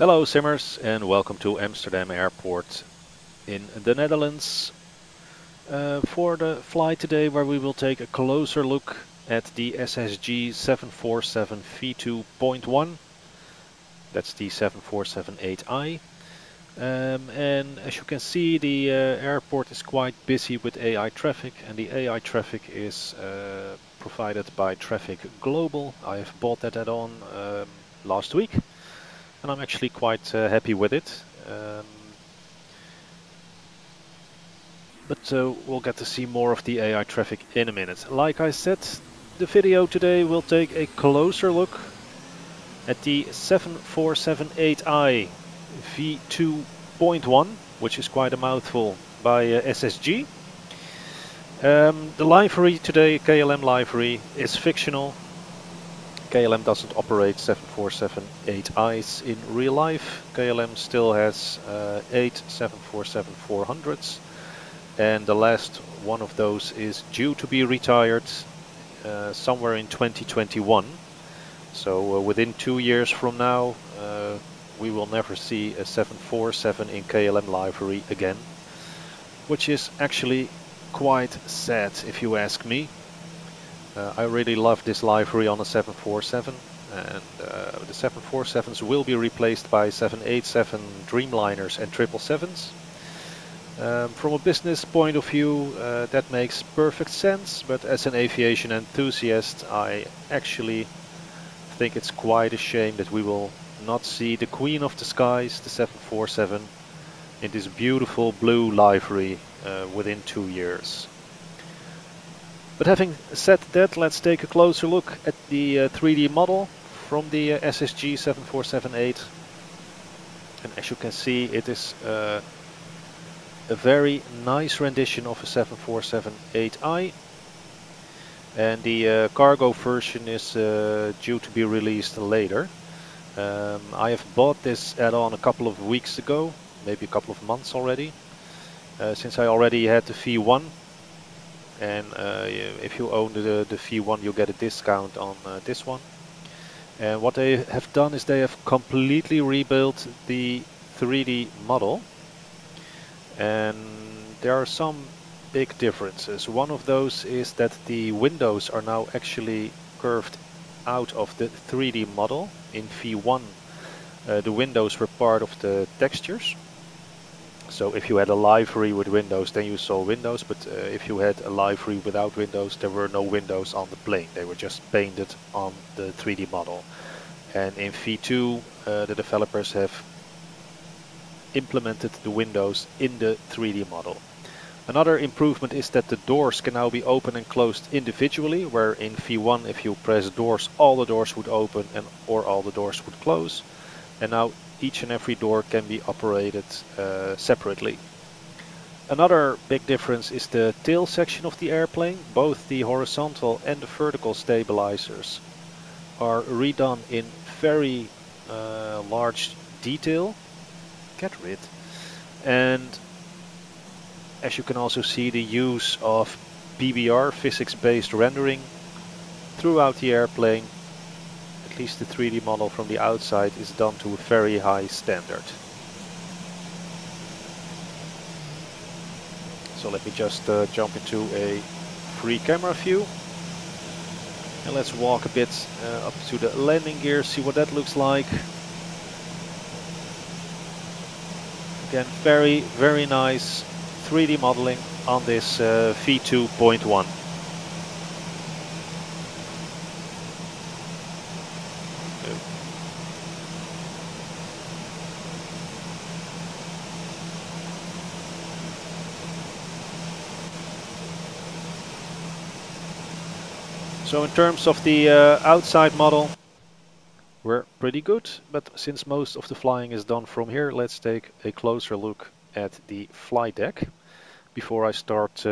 Hello simmers and welcome to Amsterdam Airport in the Netherlands for the flight today, where we will take a closer look at the SSG 747 v2.1. That's the 747-8i. And as you can see, the airport is quite busy with AI traffic, and the AI traffic is provided by Traffic Global. I have bought that add-on last week, and I'm actually quite happy with it. But we'll get to see more of the AI traffic in a minute. Like I said, the video today will take a closer look at the 747-8i v2.1, which is quite a mouthful, by SSG. The livery today, KLM livery, is fictional. KLM doesn't operate 747-8Is in real life. KLM still has 8 747-400s, and the last one of those is due to be retired somewhere in 2021. So within 2 years from now, we will never see a 747 in KLM livery again, which is actually quite sad if you ask me. I really love this livery on a 747, and the 747s will be replaced by 787 Dreamliners and 777s. From a business point of view, that makes perfect sense, but as an aviation enthusiast, I actually think it's quite a shame that we will not see the Queen of the Skies, the 747, in this beautiful blue livery within 2 years. But having said that, let's take a closer look at the 3D model from the SSG 747-8. And as you can see, it is a very nice rendition of a 747-8i. And the cargo version is due to be released later. I have bought this add-on a couple of weeks ago, maybe a couple of months already, since I already had the V1. And if you own the V1, you get a discount on this one. And what they have done is they have completely rebuilt the 3D model. And there are some big differences. One of those is that the windows are now actually curved out of the 3D model. In V1, the windows were part of the textures. So if you had a livery with windows, then you saw windows, but if you had a livery without windows, there were no windows on the plane. They were just painted on the 3D model. And in V2, the developers have implemented the windows in the 3D model. Another improvement is that the doors can now be opened and closed individually, where in V1, if you press doors, all the doors would open or all the doors would close. And now each and every door can be operated separately. Another big difference is the tail section of the airplane. Both the horizontal and the vertical stabilizers are redone in very large detail. Get rid. And as you can also see, the use of PBR, physics-based rendering, throughout the airplane. At least the 3D model from the outside is done to a very high standard. So let me just jump into a free camera view. And let's walk a bit up to the landing gear, see what that looks like. Again, very, very nice 3D modeling on this v2.1. So in terms of the outside model, we're pretty good, but since most of the flying is done from here, let's take a closer look at the flight deck before I start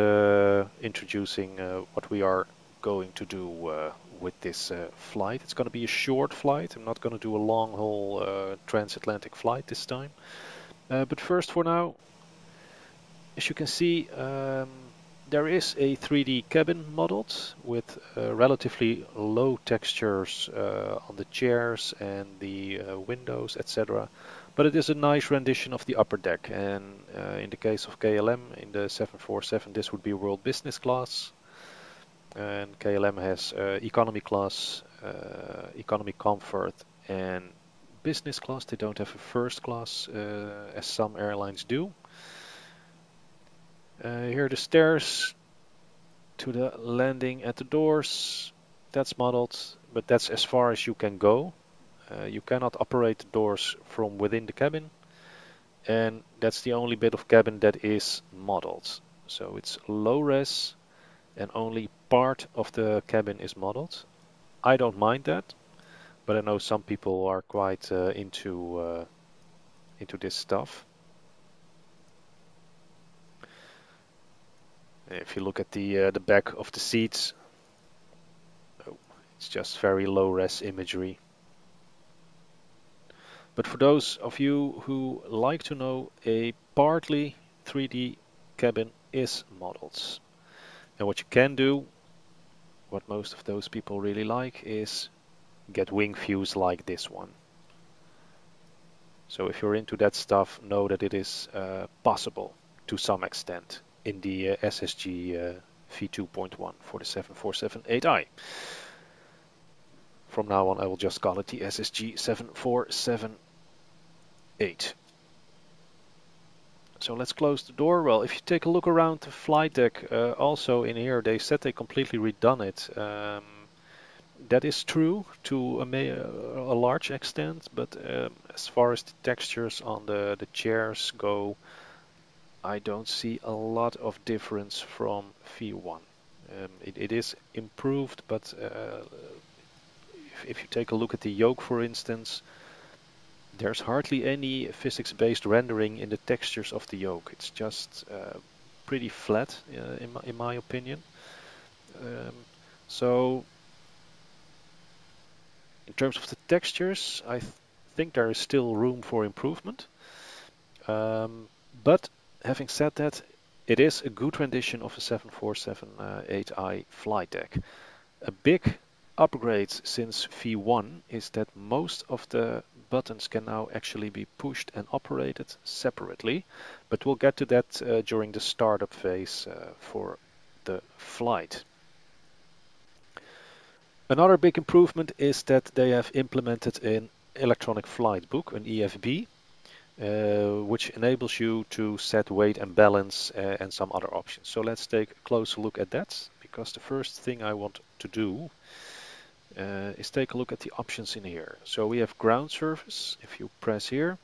introducing what we are going to do with this flight. It's going to be a short flight. I'm not going to do a long haul transatlantic flight this time. But first, for now, as you can see, There is a 3D cabin modeled with relatively low textures on the chairs and the windows, etc. But it is a nice rendition of the upper deck, and in the case of KLM, in the 747, this would be world business class. And KLM has economy class, economy comfort, and business class. They don't have a first class as some airlines do. Here are the stairs to the landing at the doors. That's modeled, but that's as far as you can go. You cannot operate the doors from within the cabin, and that's the only bit of cabin that is modeled. So it's low res, and only part of the cabin is modeled. I don't mind that, but I know some people are quite into this stuff. If you look at the back of the seats, oh, it's just very low res imagery. But for those of you who like to know, a partly 3D cabin is modeled. And what you can do, what most of those people really like, is get wing views like this one. So if you're into that stuff, know that it is possible to some extent in the SSG v2.1 for the 747-8i. From now on I will just call it the SSG 747-8. So let's close the door. Well, if you take a look around the flight deck, also in here they said they completely redone it. That is true to a large extent, but as far as the textures on the chairs go, I don't see a lot of difference from V1. It is improved, but if you take a look at the yoke, for instance, there's hardly any physics-based rendering in the textures of the yoke. It's just pretty flat, in my opinion. So in terms of the textures, I think there is still room for improvement. But having said that, it is a good rendition of a 747-8i flight deck. A big upgrade since V1 is that most of the buttons can now actually be pushed and operated separately, but we'll get to that during the startup phase for the flight. Another big improvement is that they have implemented an electronic flight book, an EFB, which enables you to set weight and balance and some other options. So let's take a closer look at that, because the first thing I want to do is take a look at the options in here. So we have ground service. If you press here,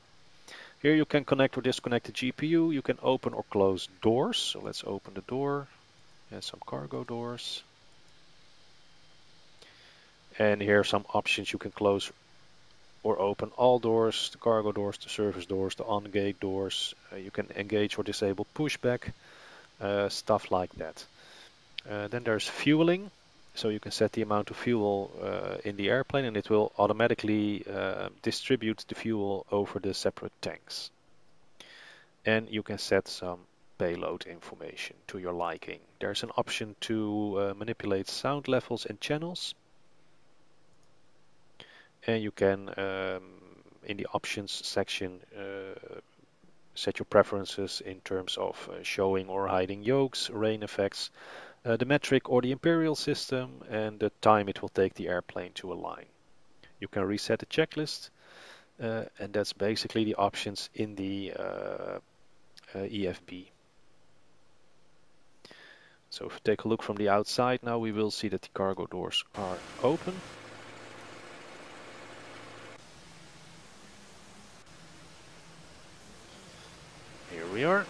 you can connect or disconnect the GPU. You can open or close doors. So let's open the door and some cargo doors. And here are some options. You can close or open all doors, the cargo doors, the service doors, the on-gate doors. You can engage or disable pushback, stuff like that. Then there's fueling. So you can set the amount of fuel in the airplane, and it will automatically distribute the fuel over the separate tanks. And you can set some payload information to your liking. There's an option to manipulate sound levels and channels. And you can, in the options section, set your preferences in terms of showing or hiding yokes, rain effects, the metric or the imperial system, and the time it will take the airplane to align. You can reset the checklist, and that's basically the options in the EFB. So if we take a look from the outside now, we will see that the cargo doors are open. Here we are.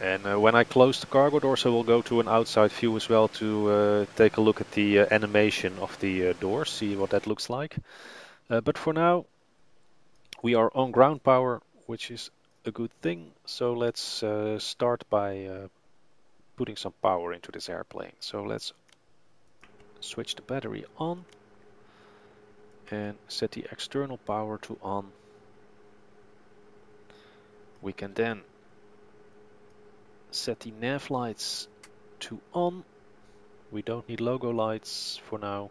And when I close the cargo doors, I will go to an outside view as well to take a look at the animation of the doors, see what that looks like. But for now, we are on ground power, which is a good thing. So let's start by putting some power into this airplane. So let's switch the battery on and set the external power to on. We can then set the nav lights to on. We don't need logo lights for now.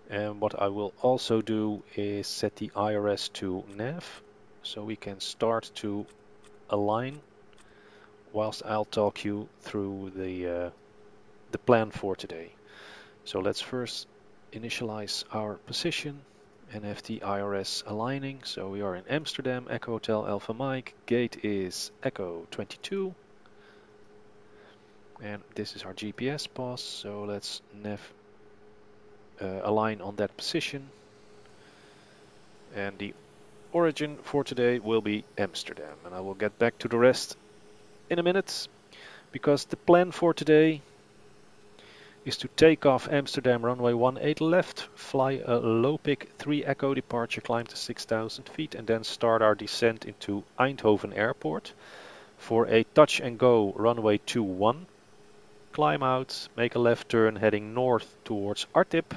And what I will also do is set the IRS to nav, so we can start to align whilst I'll talk you through the plan for today. So let's first initialize our position and have the IRS aligning. So we are in Amsterdam, Echo Hotel Alpha Mike, gate is Echo 22. And this is our GPS pass, so let's nav align on that position. And the origin for today will be Amsterdam, and I will get back to the rest in a minute, because the plan for today is to take off Amsterdam runway 18 left, fly a low pick 3 echo departure, climb to 6,000 feet, and then start our descent into Eindhoven airport for a touch and go runway 21. Climb out, make a left turn heading north towards Artip,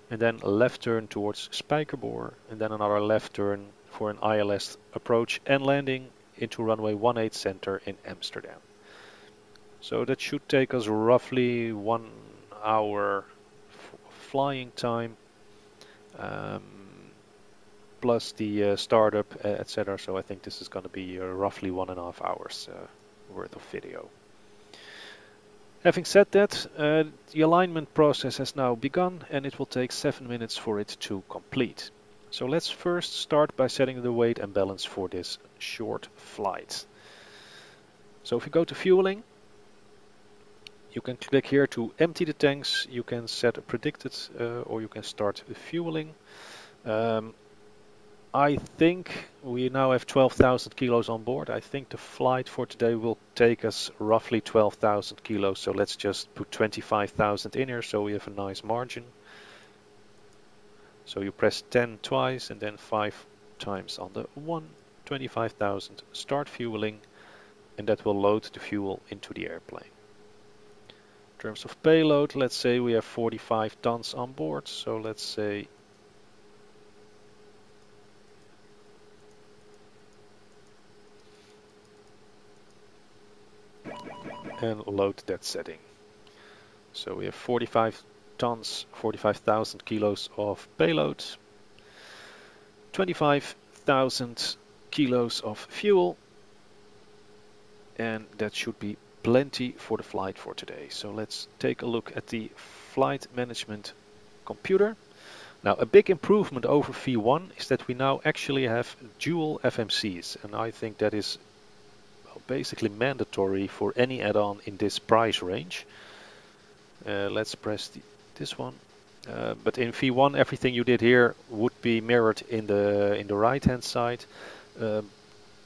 and then a left turn towards Spijkerboor, and then another left turn for an ILS approach and landing into runway 18 center in Amsterdam. So that should take us roughly 1 hour flying time, plus the startup, etc. So I think this is going to be roughly 1.5 hours worth of video. Having said that, the alignment process has now begun, and it will take 7 minutes for it to complete. So let's first start by setting the weight and balance for this short flight. So if you go to fueling, you can click here to empty the tanks. You can set a predicted or you can start fueling. I think we now have 12,000 kilos on board. I think the flight for today will take us roughly 12,000 kilos. So let's just put 25,000 in here so we have a nice margin. So you press 10 twice and then 5 times on the 1, 25,000, start fueling, and that will load the fuel into the airplane. In terms of payload, let's say we have 45 tons on board, so let's say and load that setting. So we have 45 tons, 45,000 kilos of payload, 25,000 kilos of fuel, and that should be plenty for the flight for today. So let's take a look at the flight management computer. Now, a big improvement over V1 is that we now actually have dual FMCs, and I think that is basically mandatory for any add-on in this price range. Let's press this one. But in V1, everything you did here would be mirrored in the right hand side.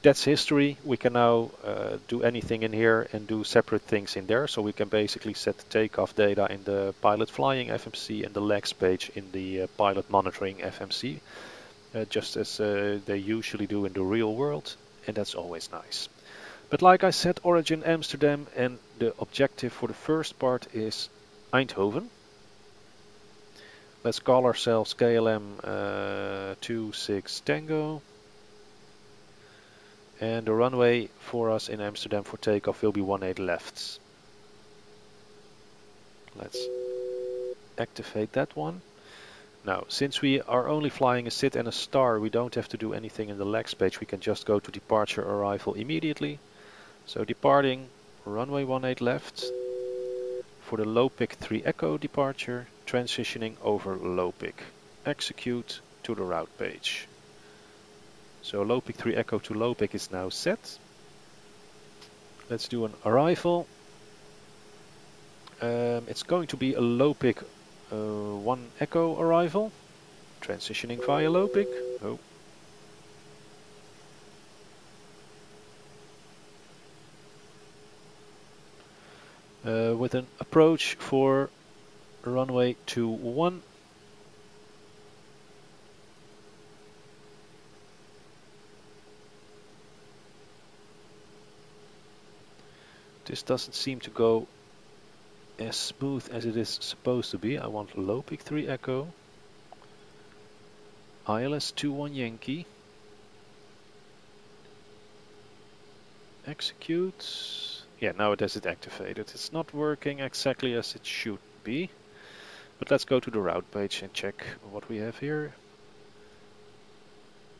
That's history. We can now do anything in here and do separate things in there. So we can basically set the takeoff data in the pilot flying FMC and the legs page in the pilot monitoring FMC, just as they usually do in the real world, and that's always nice. But like I said, origin Amsterdam, and the objective for the first part is Eindhoven. Let's call ourselves KLM 26 Tango. And the runway for us in Amsterdam for takeoff will be 18 left. Let's activate that one. Now, since we are only flying a sit and a star, we don't have to do anything in the legs page. We can just go to departure arrival immediately. So departing runway 18 left for the low pick 3 echo departure, transitioning over low pick. Execute to the route page. So low pick 3 echo to low pick is now set. Let's do an arrival. It's going to be a low pick 1 echo arrival. Transitioning via low pick. Oh. With an approach for runway 21. This doesn't seem to go as smooth as it is supposed to be. I want low pick 3 echo, ILS 21 Yankee, Execute. Yeah, now it has it activated. It's not working exactly as it should be. But let's go to the route page and check what we have here.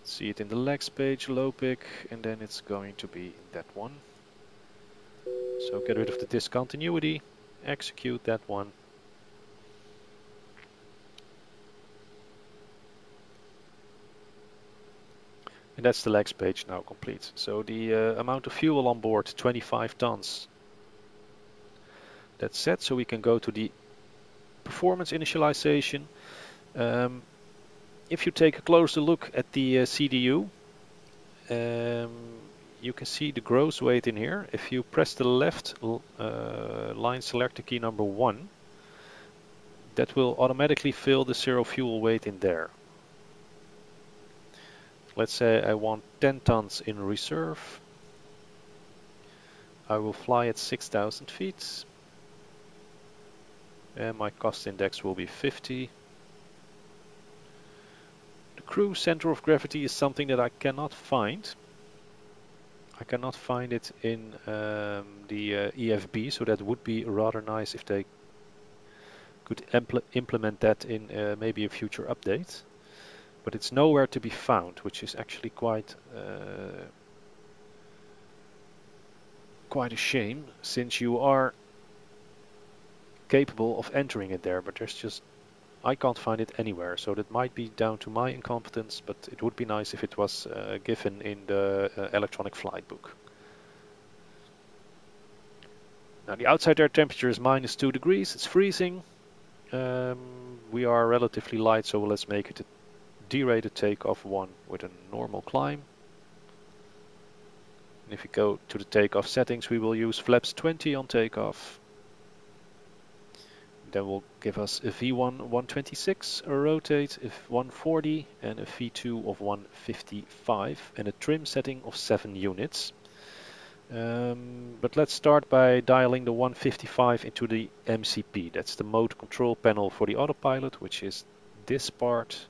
See it in the legs page, low pick, and then it's going to be that one. So get rid of the discontinuity, execute that one. And that's the legs page now complete. So the amount of fuel on board, 25 tons. That's set, so we can go to the performance initialization. If you take a closer look at the CDU, you can see the gross weight in here. If you press the left line selector key number 1, that will automatically fill the zero fuel weight in there. Let's say I want 10 tons in reserve. I will fly at 6,000 feet. And my cost index will be 50. The crew center of gravity is something that I cannot find. I cannot find it in the EFB, so that would be rather nice if they could implement that in maybe a future update. But it's nowhere to be found, which is actually quite a shame, since you are capable of entering it there, but I can't find it anywhere. So that might be down to my incompetence, but it would be nice if it was given in the electronic flight book. Now the outside air temperature is -2 degrees, it's freezing. We are relatively light, so let's make it a derated takeoff 1 with a normal climb. And if we go to the takeoff settings, we will use flaps 20 on takeoff. That will give us a V1 126, a rotate of 140 and a V2 of 155 and a trim setting of 7 units. But let's start by dialing the 155 into the MCP. That's the mode control panel for the autopilot, which is this part,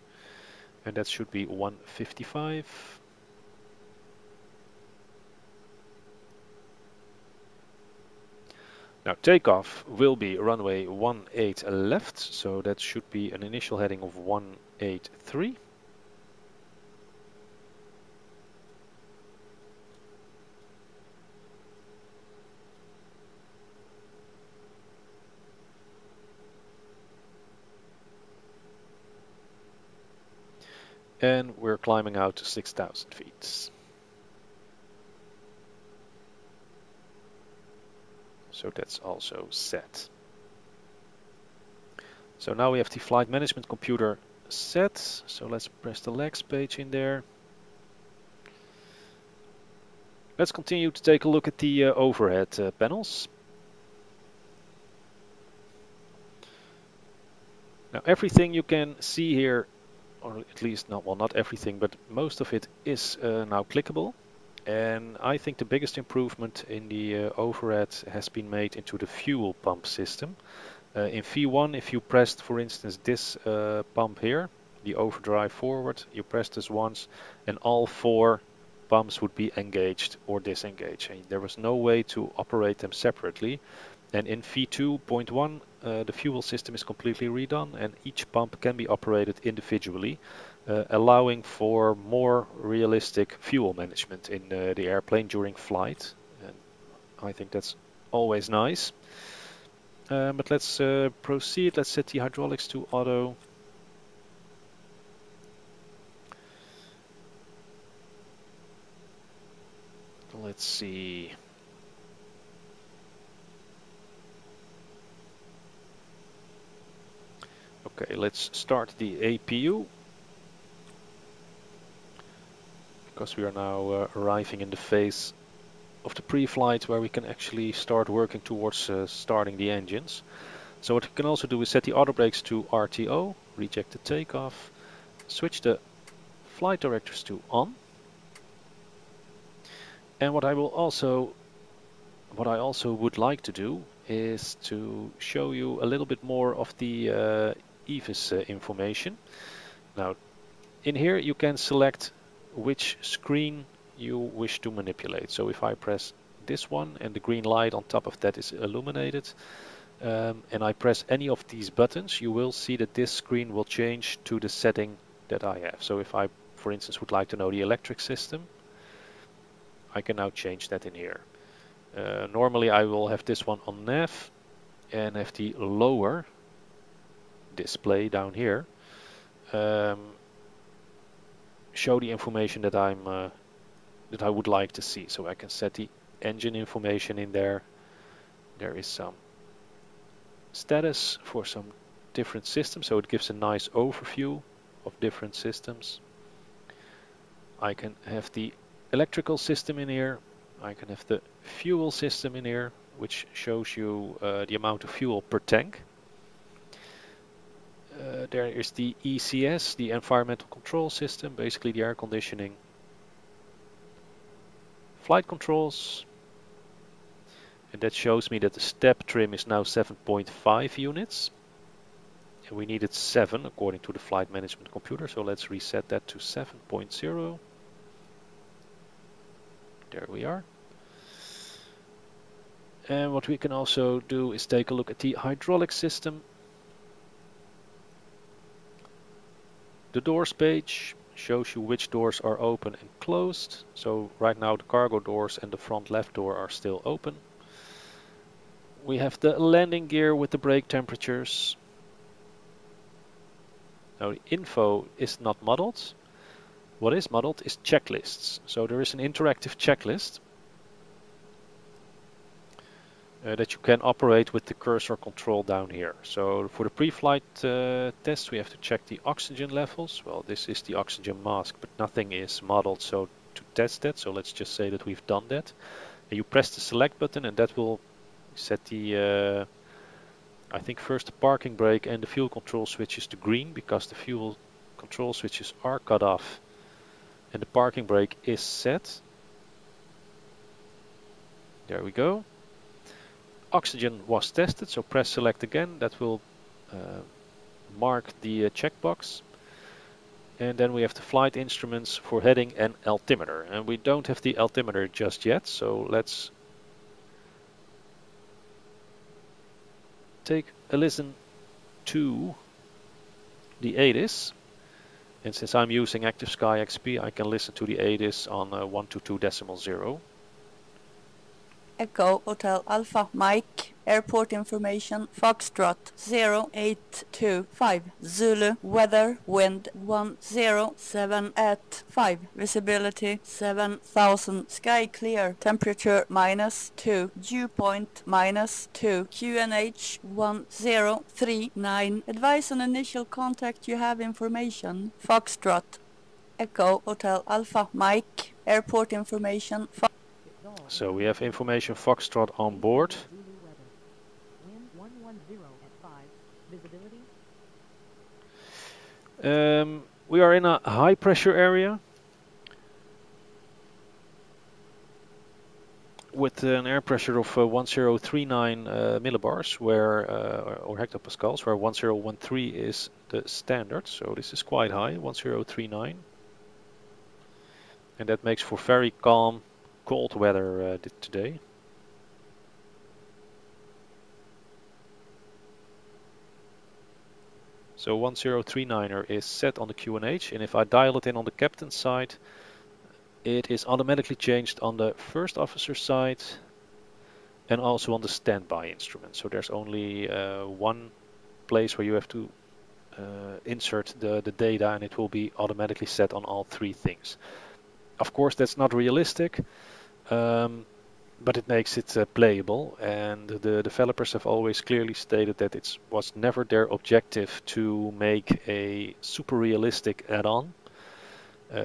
and that should be 155. Now takeoff will be runway 18 left, so that should be an initial heading of 183. And we're climbing out to 6,000 feet. So that's also set. So now we have the flight management computer set. So let's press the legs page in there. Let's continue to take a look at the overhead panels. Now everything you can see here, or at least not everything, but most of it is now clickable. And I think the biggest improvement in the overhead has been made into the fuel pump system. In V1, if you pressed, for instance, this pump here, the overdrive forward, you press this once and all 4 pumps would be engaged or disengaged. And there was no way to operate them separately. And in v2.1, the fuel system is completely redone and each pump can be operated individually, allowing for more realistic fuel management in the airplane during flight. And I think that's always nice. But let's proceed. Let's set the hydraulics to auto. Let's see. Okay, let's start the APU, because we are now arriving in the phase of the pre-flight where we can actually start working towards starting the engines. So what we can also do is set the auto brakes to RTO, reject the takeoff, switch the flight directors to on. And what I also would like to do is to show you a little bit more of the Efus information. Now in here you can select which screen you wish to manipulate. So if I press this one, and the green light on top of that is illuminated, and I press any of these buttons, you will see that this screen will change to the setting that I have. So if I, for instance, would like to know the electric system, I can now change that in here. Normally I will have this one on nav and have the lower display down here show the information that that I would like to see. So I can set the engine information in there. There is some status for some different systems, so it gives a nice overview of different systems. I can have the electrical system in here. I can have the fuel system in here, which shows you the amount of fuel per tank. There is the ECS, the environmental control system, basically the air conditioning. Flight controls, and that shows me that the step trim is now 7.5 units. And we needed 7 according to the flight management computer, so let's reset that to 7.0. There we are. And what we can also do is take a look at the hydraulic system. The doors page shows you which doors are open and closed. So right now the cargo doors and the front left door are still open. We have the landing gear with the brake temperatures. Now the info is not modeled. What is modeled is checklists. So there is an interactive checklist that you can operate with the cursor control down here. So for the pre-flight test we have to check the oxygen levels. Well, this is the oxygen mask, but nothing is modeled so to test that. So let's just say that we've done that. And you press the select button and that will set the, I think first the parking brake and the fuel control switches to green, because the fuel control switches are cut off and the parking brake is set. There we go. Oxygen was tested, so press select again. That will mark the checkbox. And then we have the flight instruments for heading and altimeter. And we don't have the altimeter just yet, so let's take a listen to the ADIS. And since I'm using Active Sky XP, I can listen to the ADIS on 122.0. Echo Hotel Alpha Mike, airport information, Foxtrot 0825, Zulu, weather, wind 107 at 5, visibility 7000, sky clear, temperature -2, dew point -2, QNH 1039, advise on initial contact, you have information, Foxtrot, Echo Hotel Alpha Mike, airport information, So we have information Foxtrot on board. We are in a high pressure area with an air pressure of 1039 millibars, where or hectopascals, where 1013 is the standard. So this is quite high, 1039, and that makes for very calm, cold weather today. So 1039er is set on the QNH, and if I dial it in on the captain's side, it is automatically changed on the first officer side and also on the standby instrument. So there's only one place where you have to insert the data, and it will be automatically set on all three things. Of course, that's not realistic, but it makes it playable, and the developers have always clearly stated that it was never their objective to make a super realistic add-on.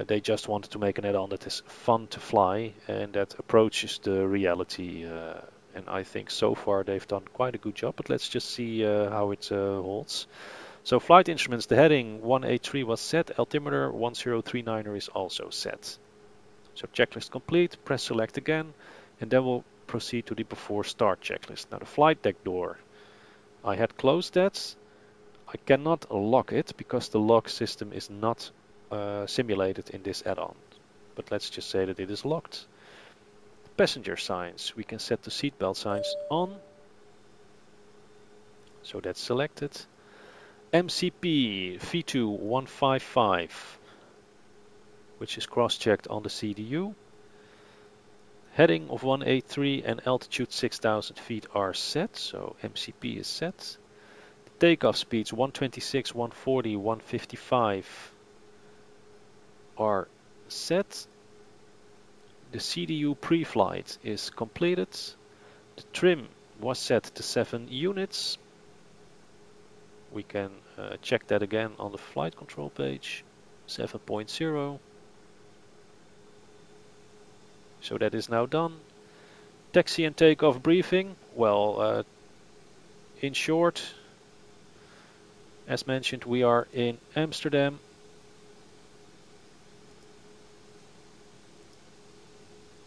They just wanted to make an add-on that is fun to fly and that approaches the reality, and I think so far they've done quite a good job, but let's just see how it holds. So flight instruments, the heading 183 was set, altimeter 1039er is also set. So checklist complete, press select again, and then we'll proceed to the before start checklist. Now the flight deck door, I had closed that. I cannot lock it because the lock system is not simulated in this add-on. But let's just say that it is locked. Passenger signs, we can set the seatbelt signs on. So that's selected. MCP v2.155, which is cross-checked on the CDU. Heading of 183 and altitude 6000 feet are set, so MCP is set. The takeoff speeds 126, 140, 155 are set. The CDU pre-flight is completed. The trim was set to 7 units. We can check that again on the flight control page, 7.0. So that is now done. Taxi and takeoff briefing. Well, in short, as mentioned, we are in Amsterdam.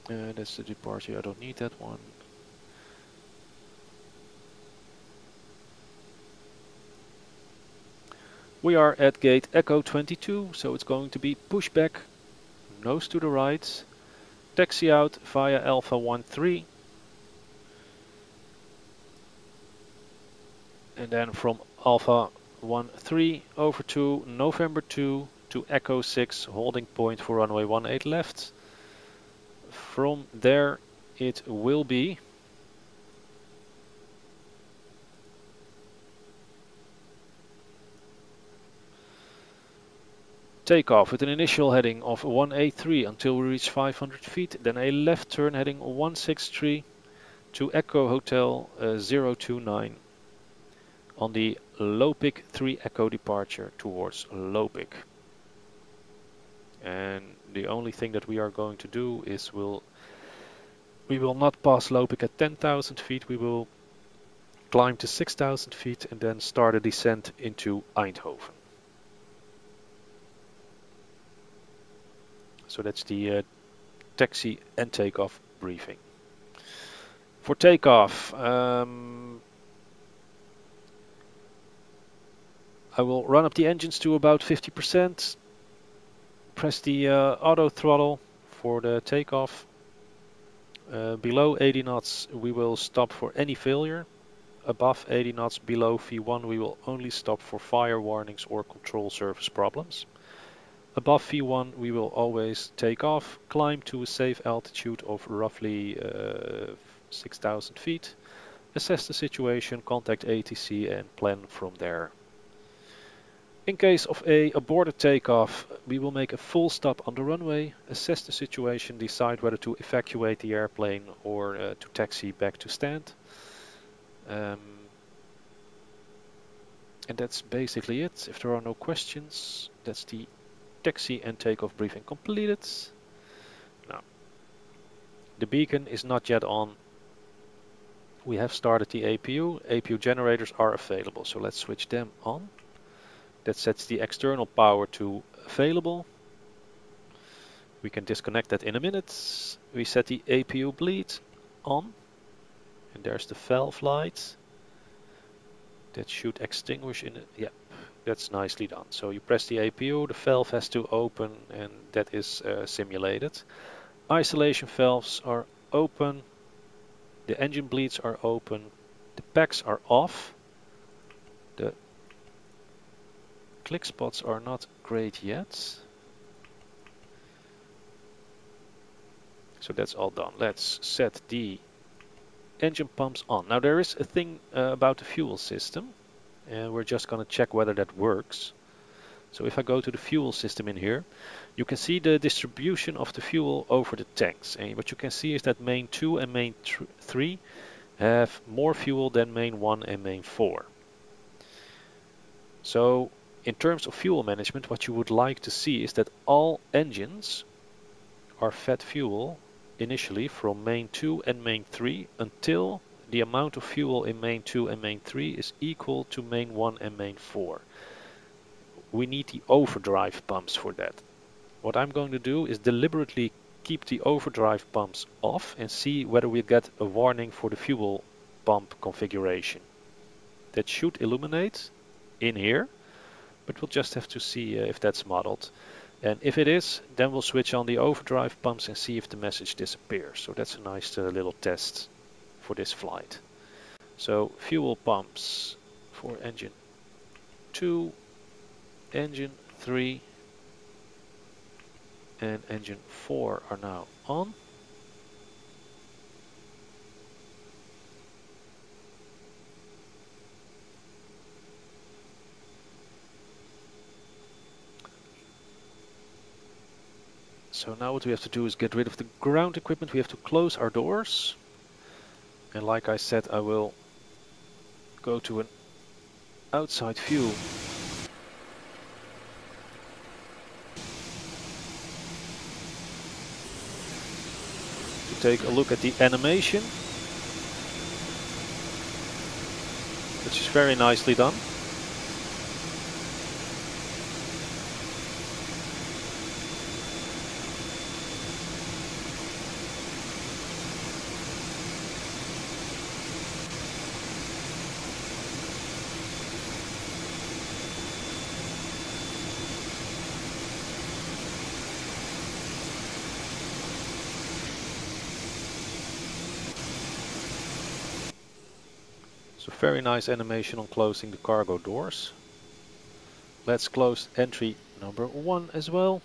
That's the departure, I don't need that one. We are at gate Echo 22, so it's going to be pushback, nose to the right, taxi out via Alpha 13, and then from Alpha 13 over to November 2 to Echo 6, holding point for runway 18 left. From there it will be takeoff with an initial heading of 183 until we reach 500 feet, then a left turn heading 163 to Echo Hotel 029 on the Lopik 3 Echo departure towards Lopik. And the only thing that we are going to do is we will not pass Lopik at 10,000 feet, we will climb to 6,000 feet and then start a descent into Eindhoven. So that's the taxi and takeoff briefing. For takeoff, I will run up the engines to about 50%. Press the auto throttle for the takeoff. Below 80 knots we will stop for any failure. Above 80 knots below V1 we will only stop for fire warnings or control surface problems. Above V1 we will always take off, climb to a safe altitude of roughly 6,000 feet, assess the situation, contact ATC and plan from there. In case of a aborted takeoff, we will make a full stop on the runway, assess the situation, decide whether to evacuate the airplane or to taxi back to stand. And that's basically it. If there are no questions, that's the taxi and takeoff briefing completed. Now, the beacon is not yet on. We have started the APU. APU generators are available, so let's switch them on. That sets the external power to available. We can disconnect that in a minute. We set the APU bleed on. And there's the valve light. That should extinguish in it. Yeah, that's nicely done. So you press the APU, the valve has to open, and that is simulated. Isolation valves are open. The engine bleeds are open. The packs are off. The click spots are not great yet. So that's all done. Let's set the engine pumps on. Now there is a thing about the fuel system, and we're just going to check whether that works. So if I go to the fuel system in here, you can see the distribution of the fuel over the tanks. And what you can see is that main 2 and main 3 have more fuel than main 1 and main 4. So in terms of fuel management, what you would like to see is that all engines are fed fuel initially from main 2 and main 3 until the amount of fuel in main 2 and main 3 is equal to main 1 and main 4. We need the overdrive pumps for that. What I'm going to do is deliberately keep the overdrive pumps off and see whether we get a warning for the fuel pump configuration. That should illuminate in here, but we'll just have to see if that's modeled. And if it is, then we'll switch on the overdrive pumps and see if the message disappears. So that's a nice little test for this flight. So fuel pumps for engine 2, engine 3 and engine 4 are now on. So now what we have to do is get rid of the ground equipment. We have to close our doors. And like I said, I will go to an outside view. To take a look at the animation, which is very nicely done. So very nice animation on closing the cargo doors. Let's close entry number 1 as well.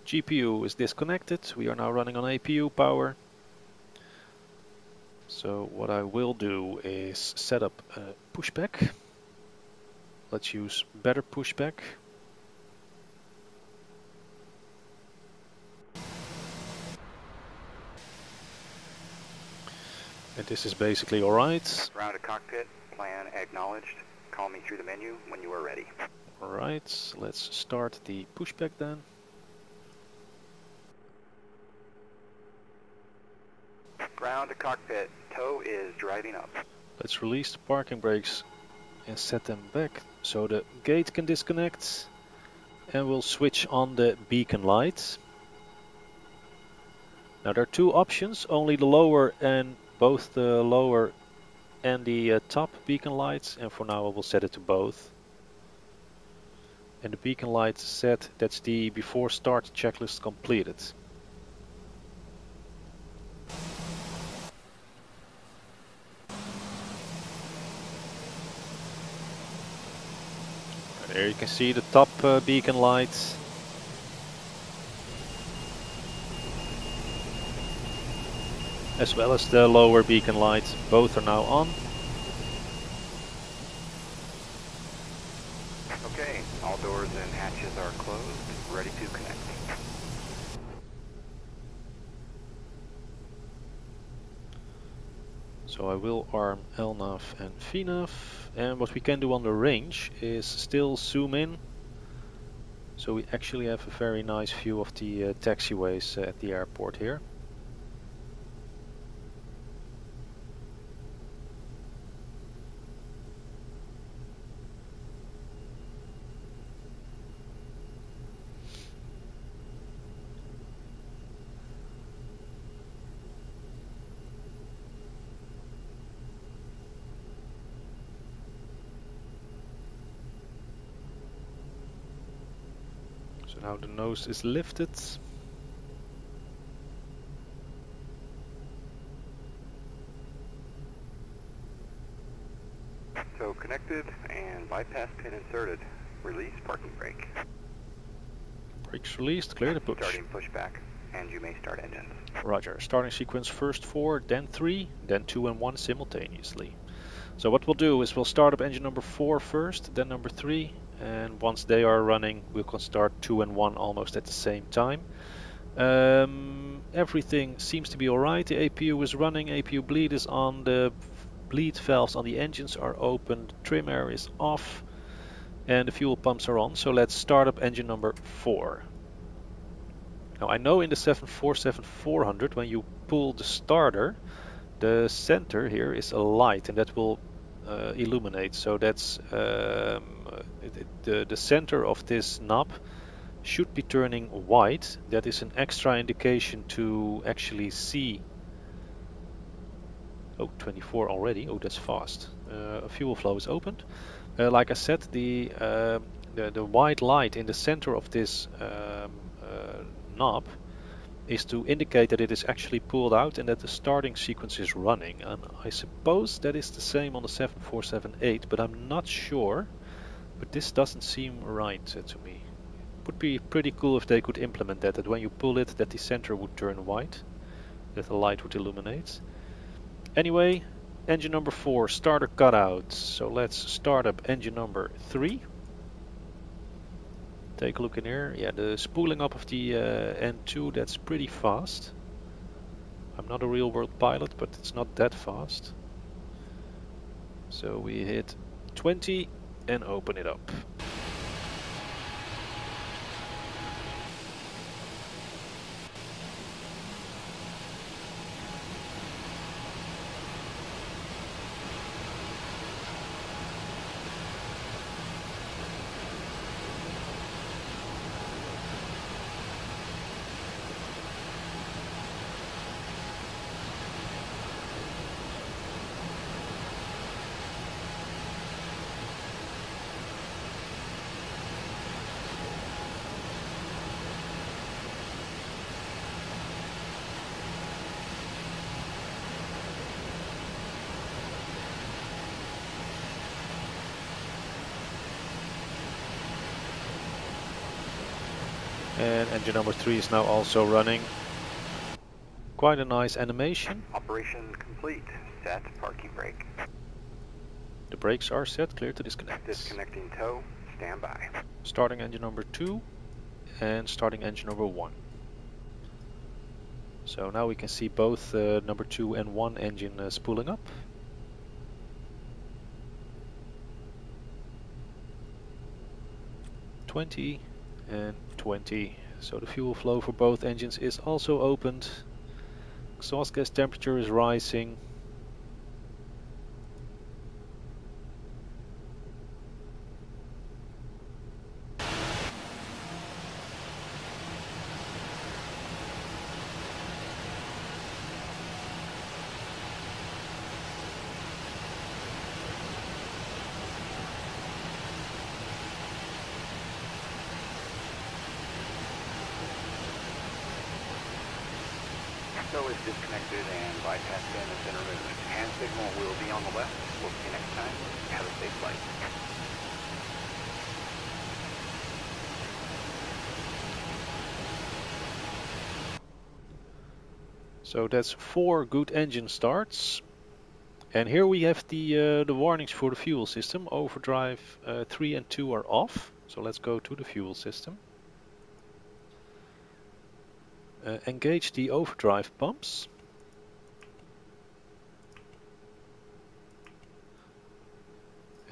GPU is disconnected. We are now running on APU power. So what I will do is set up a pushback. Let's use better pushback. And this is basically alright. Ground to cockpit, plan acknowledged. Call me through the menu when you are ready. Alright, let's start the pushback then. Ground to cockpit, tow is driving up. Let's release the parking brakes and set them back so the gate can disconnect. And we'll switch on the beacon light. Now there are two options, only the lower and both the lower and the top beacon lights, and for now I will set it to both. And the beacon light set, that's the before start checklist completed. And there you can see the top beacon light. As well as the lower beacon lights, both are now on. Okay, all doors and hatches are closed, ready to connect. So I will arm LNAV and VNAV, and what we can do on the range is still zoom in. So we actually have a very nice view of the taxiways at the airport here. So now the nose is lifted. So connected and bypass pin inserted. Release parking brake. Brakes released, clear the push. Starting pushback, and you may start engines. Roger, starting sequence first 4, then 3, then 2 and 1 simultaneously. So what we'll do is we'll start up engine number 4 first, then number 3, and once they are running we can start 2 and 1 almost at the same time. Everything seems to be alright. The APU is running, APU bleed is on, the bleed valves on the engines are open, the trim air is off, and the fuel pumps are on. So let's start up engine number 4. Now I know in the 747-400 when you pull the starter, the center here is a light and that will illuminate. So that's the center of this knob should be turning white. That is an extra indication to actually see. Oh, 24 already. Oh, that's fast. Fuel flow is opened. Like I said, the the white light in the center of this knob is to indicate that it is actually pulled out and that the starting sequence is running. And I suppose that is the same on the 747-8, but I'm not sure. But this doesn't seem right to me. It would be pretty cool if they could implement that, that when you pull it, that the center would turn white, that the light would illuminate. Anyway, engine number 4, starter cutout. So let's start up engine number 3. Take a look in here. Yeah, the spooling up of the N2, that's pretty fast. I'm not a real world pilot, but it's not that fast. So we hit 20 and open it up. And engine number 3 is now also running. Quite a nice animation. Operation complete. Set parking brake. The brakes are set, clear to disconnect. Disconnecting tow. Stand by. Starting engine number 2 and starting engine number 1. So now we can see both number 2 and 1 engine spooling up. (20) and 20. So the fuel flow for both engines is also opened. Exhaust gas temperature is rising. Tow is disconnected and bypass pin has been removed. Hand signal will be on the left. We'll see you next time. Have a safe flight. So that's 4 good engine starts. And here we have the warnings for the fuel system. Overdrive 3 and 2 are off. So let's go to the fuel system. Engage the overdrive pumps.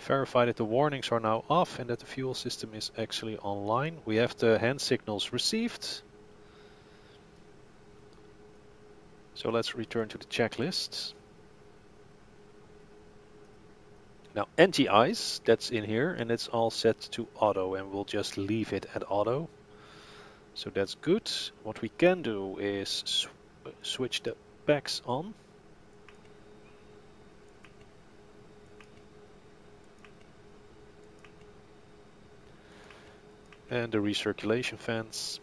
Verify that the warnings are now off and that the fuel system is actually online. We have the hand signals received. So let's return to the checklist. Now anti-ice, that's in here and it's all set to auto and we'll just leave it at auto. So that's good. What we can do is switch the packs on. And the recirculation fans.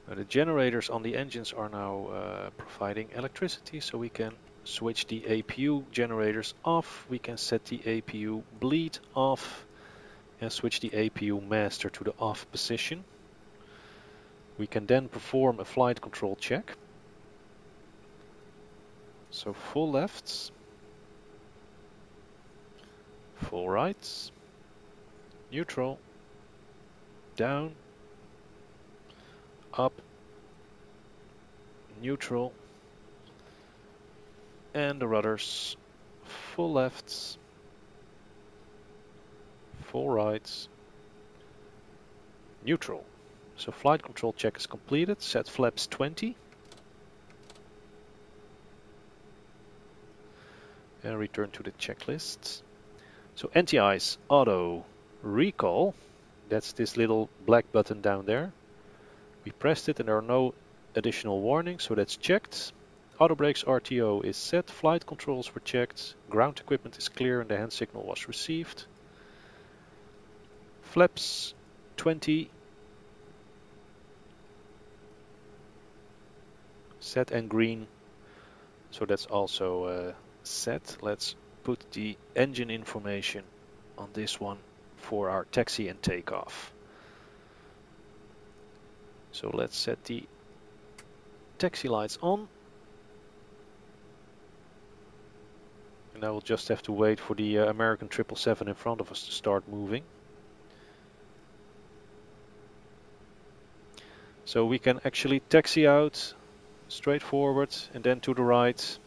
The generators on the engines are now providing electricity, so we can switch the APU generators off. We can set the APU bleed off and switch the APU master to the off position. We can then perform a flight control check. So full lefts, full rights, neutral, down, up, neutral, and the rudders, full lefts, full rights, neutral. So flight control check is completed. Set flaps 20. And return to the checklist. So anti-ice, auto, recall. That's this little black button down there. We pressed it and there are no additional warnings, so that's checked. Auto brakes RTO is set, flight controls were checked, ground equipment is clear and the hand signal was received. Flaps 20. Set and green, so that's also set. Let's put the engine information on this one for our taxi and takeoff. So let's set the taxi lights on. And I will just have to wait for the American 777 in front of us to start moving. So we can actually taxi out straight forward and then to the right.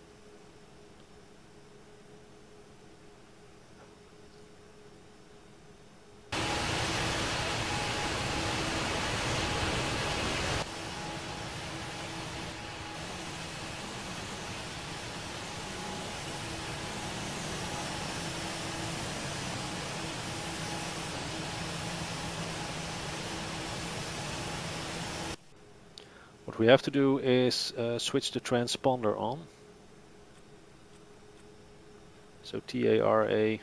What we have to do is switch the transponder on. So TARA, you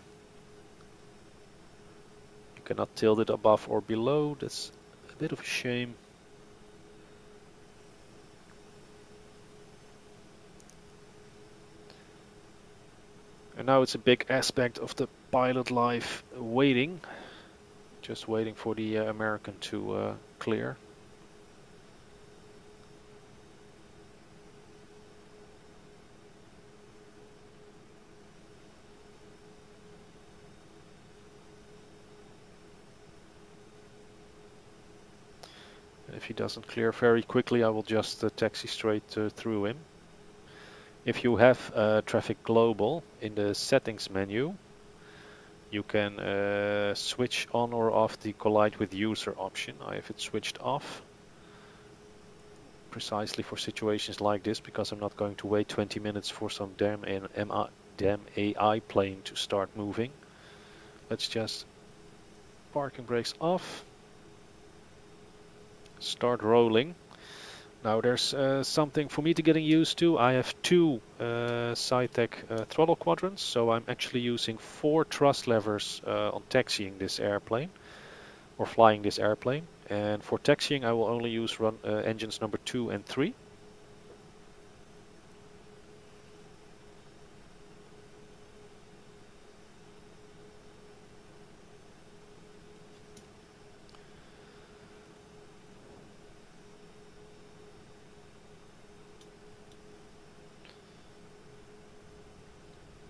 cannot tilt it above or below, that's a bit of a shame. And now it's a big aspect of the pilot life waiting, just waiting for the American to clear. If he doesn't clear very quickly, I will just taxi straight through him. If you have Traffic Global in the settings menu, you can switch on or off the collide with user option. I have it switched off precisely for situations like this, because I'm not going to wait 20 minutes for some damn AI plane to start moving. Let's just parking brakes off. Start rolling. Now there's something for me to getting used to. I have two SciTech throttle quadrants, so I'm actually using 4 thrust levers on taxiing this airplane, or flying this airplane. And for taxiing I will only use engines number 2 and 3.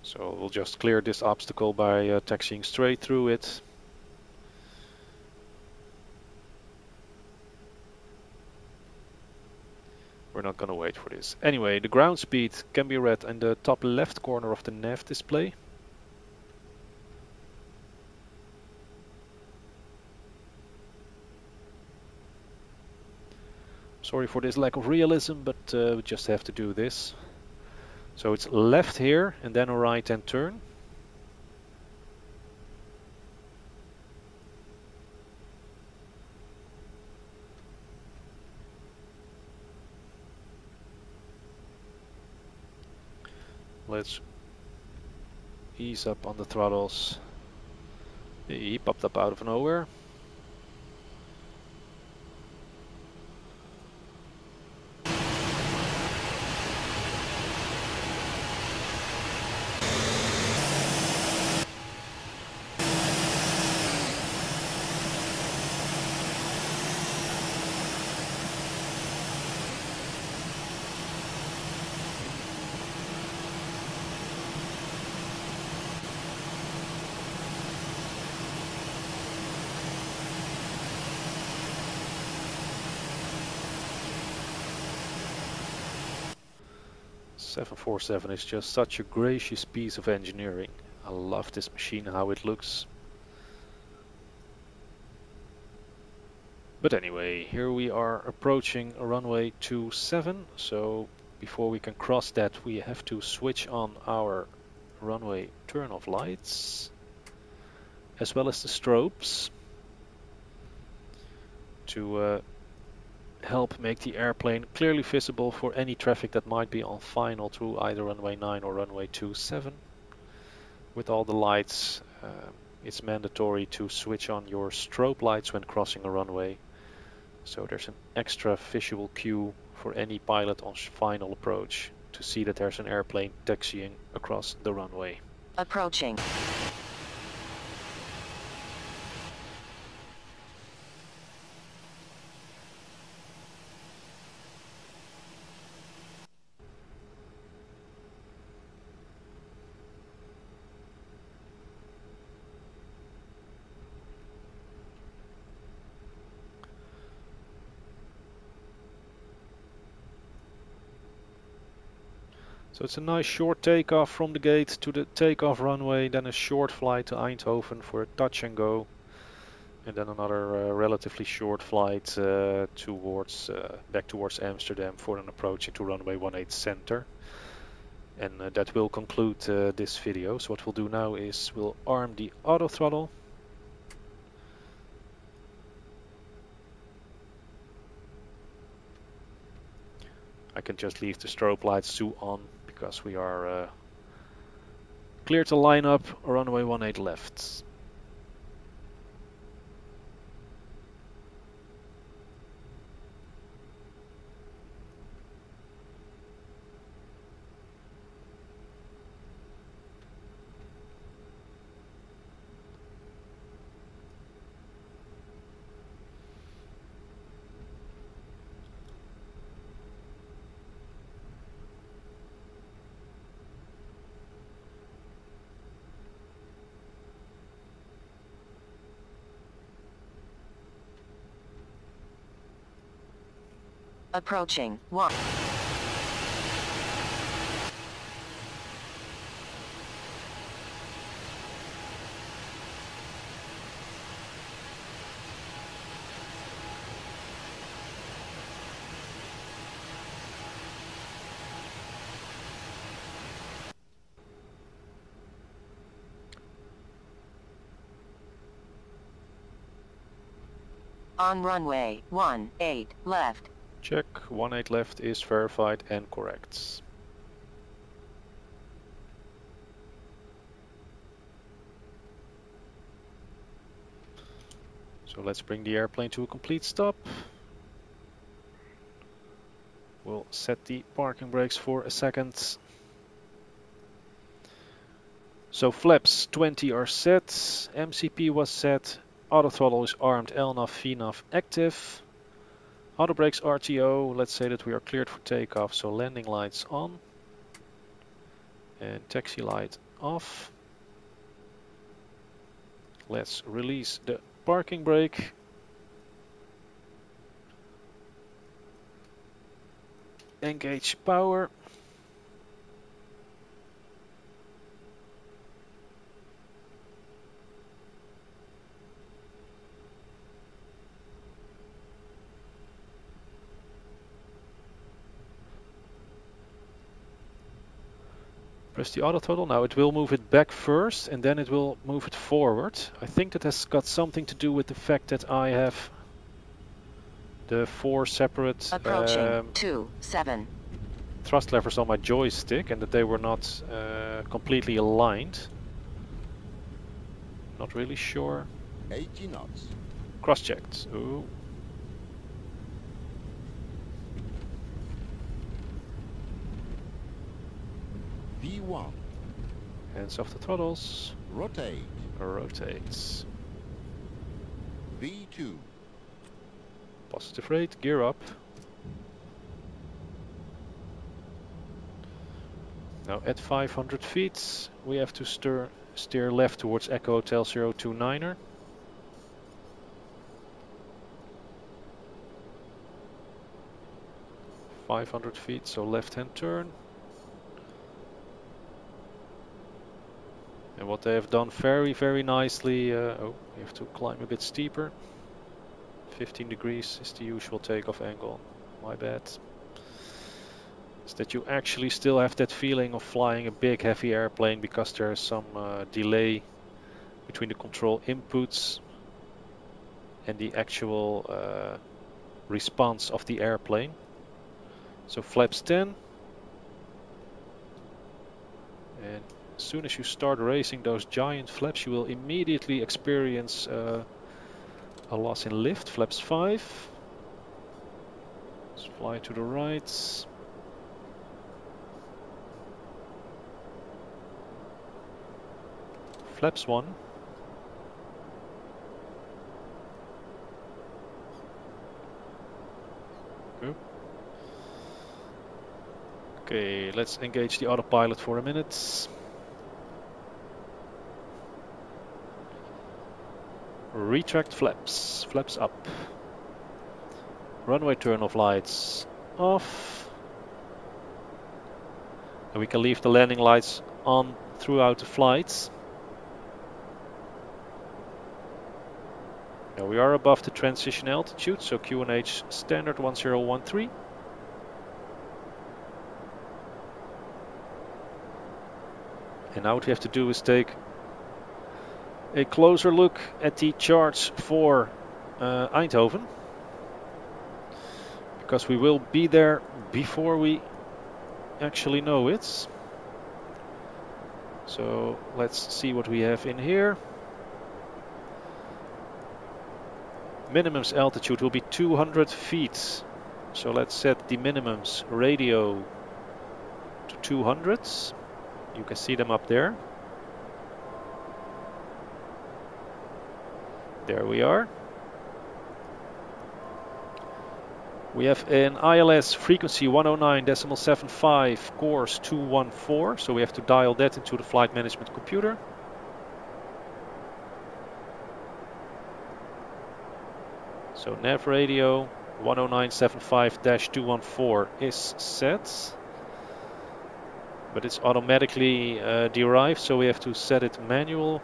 So we'll just clear this obstacle by taxiing straight through it. We're not gonna wait for this. Anyway, the ground speed can be read in the top left corner of the nav display. Sorry for this lack of realism, but we just have to do this. So it's left here and then a right hand turn. Let's ease up on the throttles. He popped up out of nowhere. .747 is just such a gracious piece of engineering. I love this machine, how it looks. But anyway, here we are approaching runway 27, so before we can cross that we have to switch on our runway turn-off lights, as well as the strobes, to help make the airplane clearly visible for any traffic that might be on final through either runway 9 or runway 27. With all the lights, it's mandatory to switch on your strobe lights when crossing a runway. So there's an extra visual cue for any pilot on final approach to see that there's an airplane taxiing across the runway. Approaching. So it's a nice short takeoff from the gate to the takeoff runway, then a short flight to Eindhoven for a touch and go, and then another relatively short flight towards back towards Amsterdam for an approach into runway 18 center. And that will conclude this video. So what we'll do now is we'll arm the auto throttle. I can just leave the strobe lights 2 on because we are clear to line up runway 18 left. Approaching. 1. On runway 18 left. Check, 18 left is verified and correct. So let's bring the airplane to a complete stop. We'll set the parking brakes for a second. So flaps 20 are set, MCP was set, auto throttle is armed, LNAV, VNAV active. Auto brakes RTO, let's say that we are cleared for takeoff, so landing lights on and taxi light off. Let's release the parking brake. Engage power. Press the auto throttle. Now it will move it back first and then it will move it forward. I think that has got something to do with the fact that I have the 4 separate thrust levers on my joystick and that they were not completely aligned. Not really sure. 80 knots. Cross-checked. Ooh. V1. Hands off the throttles. Rotate. Rotates. V2. Positive rate. Gear up. Now at 500 feet we have to steer left towards Echo Hotel 029er. .500 feet, so left hand turn. And what they have done very nicely, oh, you have to climb a bit steeper. 15 degrees is the usual takeoff angle, my bad. Is that you actually still have that feeling of flying a big heavy airplane because there is some delay between the control inputs and the actual response of the airplane. So flaps 10. And as soon as you start raising those giant flaps, you will immediately experience a loss in lift. Flaps 5. Let's fly to the right. Flaps 1. Good. Okay, let's engage the autopilot for a minute. Retract flaps. Flaps up. Runway turn-off lights off. And we can leave the landing lights on throughout the flight. Now we are above the transition altitude, so QNH standard 1013. And now what we have to do is take a closer look at the charts for Eindhoven, because we will be there before we actually know it. So let's see what we have in here. Minimums altitude will be 200 feet. So let's set the minimums radio to 200. You can see them up there. There we are. We have an ILS frequency 109.75, course 214, so we have to dial that into the flight management computer. So nav radio 109.75-214 is set, but it's automatically derived, so we have to set it manual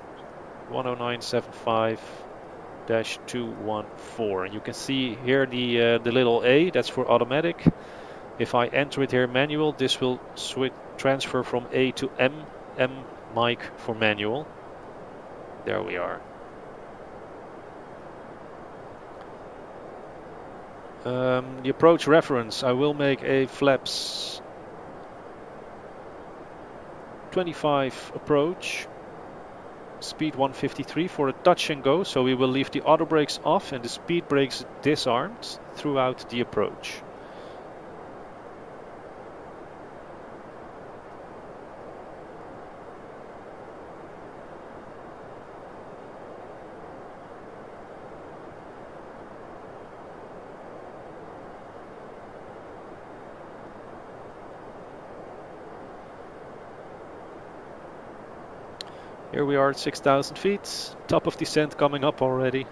109.75-214. You can see here the little A, that's for automatic. If I enter it here manual, this will transfer from A to M, mic for manual. There we are. The approach reference, I will make a flaps 25 approach. Speed 153 for a touch and go, so we will leave the auto brakes off and the speed brakes disarmed throughout the approach. Here we are at 6,000 feet, top of descent coming up already.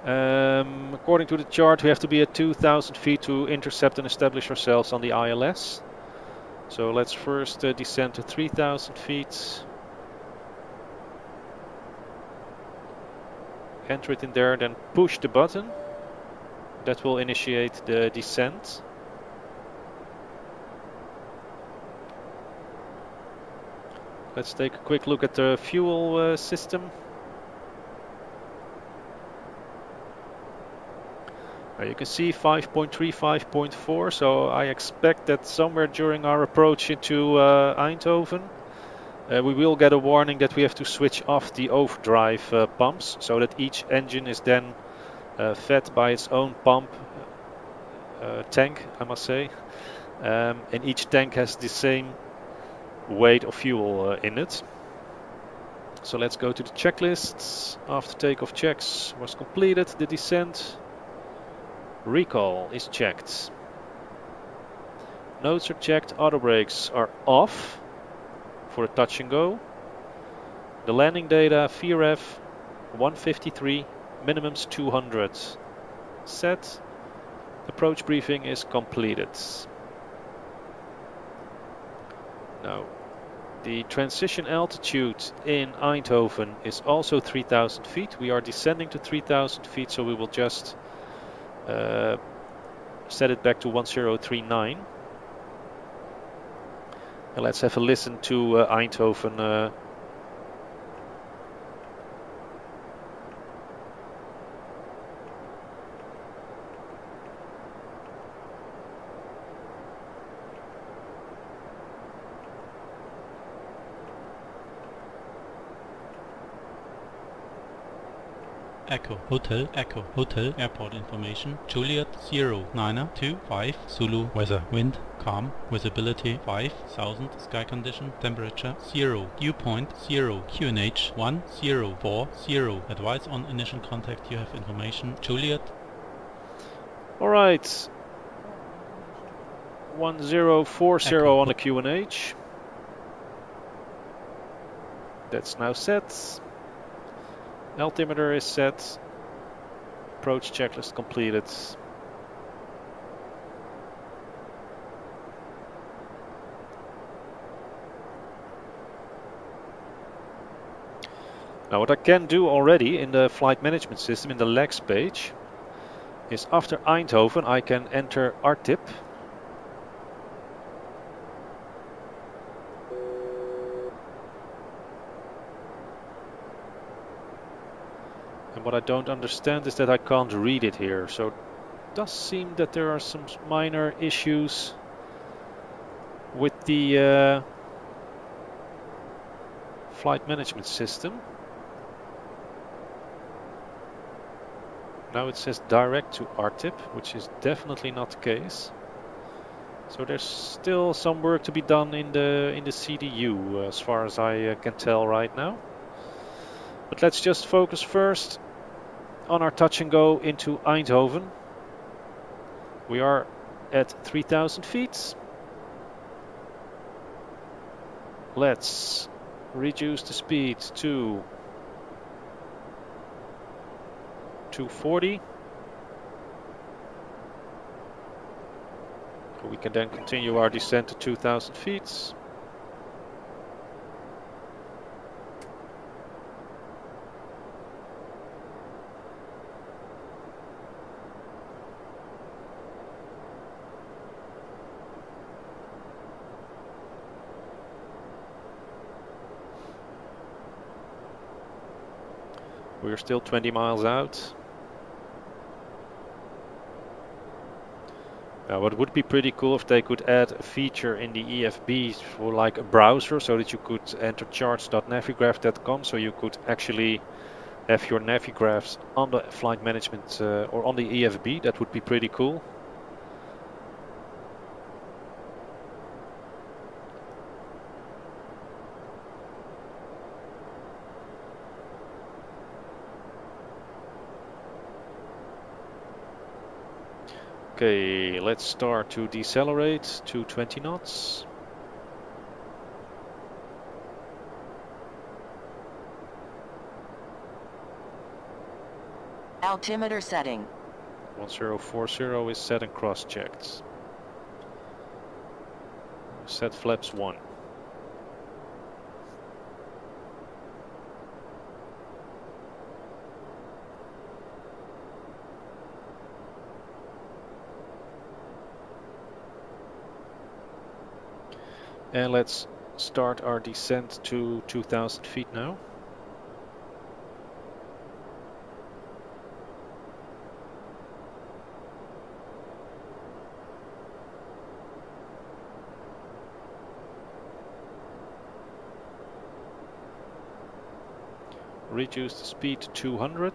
According to the chart, we have to be at 2,000 feet to intercept and establish ourselves on the ILS. So let's first descend to 3,000 feet. Enter it in there, then push the button. That will initiate the descent. Let's take a quick look at the fuel system. You can see 5.3, 5.4, so I expect that somewhere during our approach into Eindhoven, we will get a warning that we have to switch off the overdrive pumps, so that each engine is then fed by its own pump tank, I must say. And each tank has the same weight of fuel in it. So let's go to the checklists. After takeoff checks was completed, the descent. Recall is checked. Notes are checked, auto brakes are off for a touch and go. The landing data, VREF 153, minimums 200. Set. Approach briefing is completed. Now, the transition altitude in Eindhoven is also 3,000 feet. We are descending to 3,000 feet, so we will just set it back to 1039. And let's have a listen to Eindhoven. Echo Hotel airport information Juliet 0925 Zulu weather wind calm visibility 5000 sky condition temperature 0 dew point 0 QNH 1040 advise on initial contact you have information Juliet. Alright, 1040 Echo. on the QNH. That's now set. Altimeter is set. Approach checklist completed. Now what I can do already in the flight management system, in the legs page, is after Eindhoven I can enter RTIP. And what I don't understand is that I can't read it here, so it does seem that there are some minor issues with the flight management system. Now it says direct to RTIP, which is definitely not the case. So there's still some work to be done in the CDU, as far as I can tell right now. But let's just focus first on our touch and go into Eindhoven. We are at 3,000 feet. Let's reduce the speed to 240. We can then continue our descent to 2,000 feet. We're still 20 miles out. Now what would be pretty cool if they could add a feature in the EFB for like a browser, so that you could enter charts.navigraph.com, so you could actually have your navigraphs on the flight management or on the EFB. That would be pretty cool. Okay, let's start to decelerate to 20 knots. Altimeter setting. 1040 is set and cross-checked. Set flaps 1. And let's start our descent to 2,000 feet now. Reduce the speed to 200.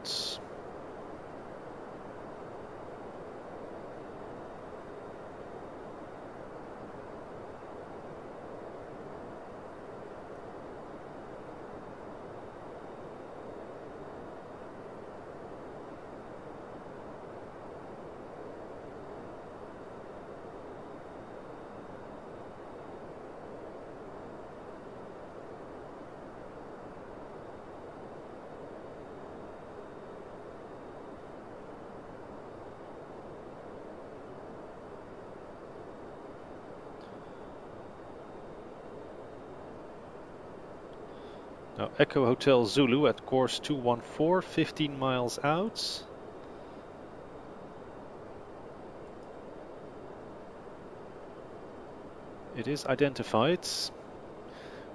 Now Echo Hotel Zulu at course 214, 15 miles out. It is identified.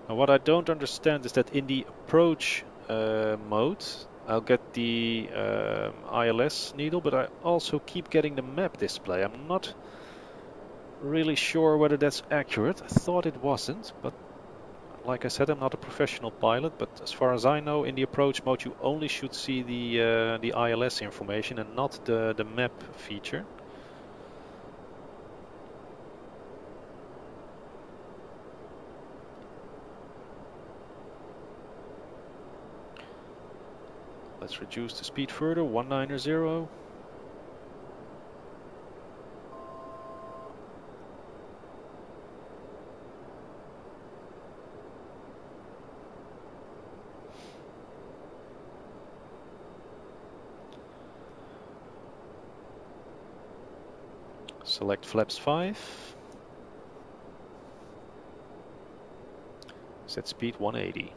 Now what I don't understand is that in the approach mode I'll get the ILS needle, but I also keep getting the map display. I'm not really sure whether that's accurate. I thought it wasn't, but Like I said, I'm not a professional pilot, but as far as I know, in the approach mode you only should see the ILS information and not the map feature. Let's reduce the speed further, 190. Select flaps 5. Set speed 180.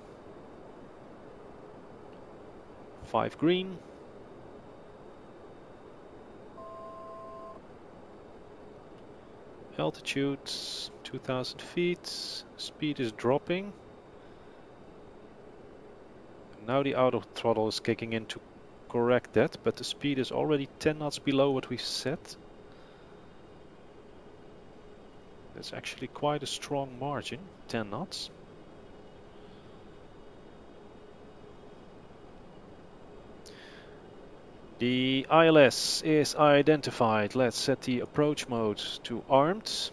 5 green. Altitude 2000 feet. Speed is dropping. Now the auto throttle is kicking in to correct that, but the speed is already 10 knots below what we've set. That's actually quite a strong margin, 10 knots. The ILS is identified. Let's set the approach mode to armed.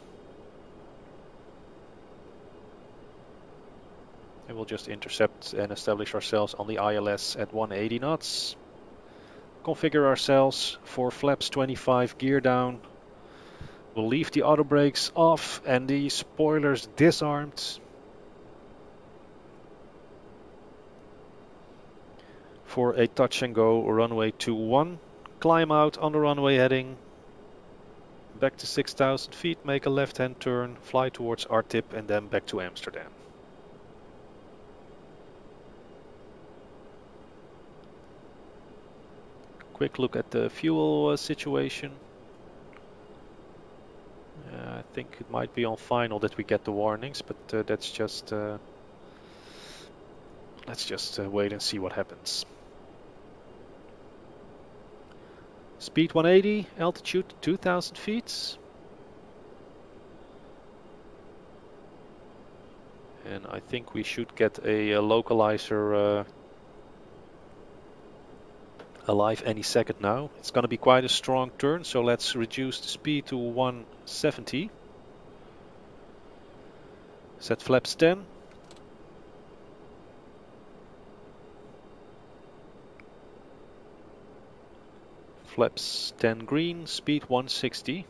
And we'll just intercept and establish ourselves on the ILS at 180 knots. Configure ourselves for flaps 25, gear down. We'll leave the auto brakes off and the spoilers disarmed. For a touch and go runway 21. Climb out on the runway heading. Back to 6,000 feet, make a left hand turn, fly towards our tip and then back to Amsterdam. Quick look at the fuel situation. I think it might be on final that we get the warnings, but that's just let's just wait and see what happens. Speed 180, altitude 2000 feet. And I think we should get a localizer alive any second now. It's going to be quite a strong turn, so let's reduce the speed to 170. Set flaps 10. Flaps 10 green, speed 160.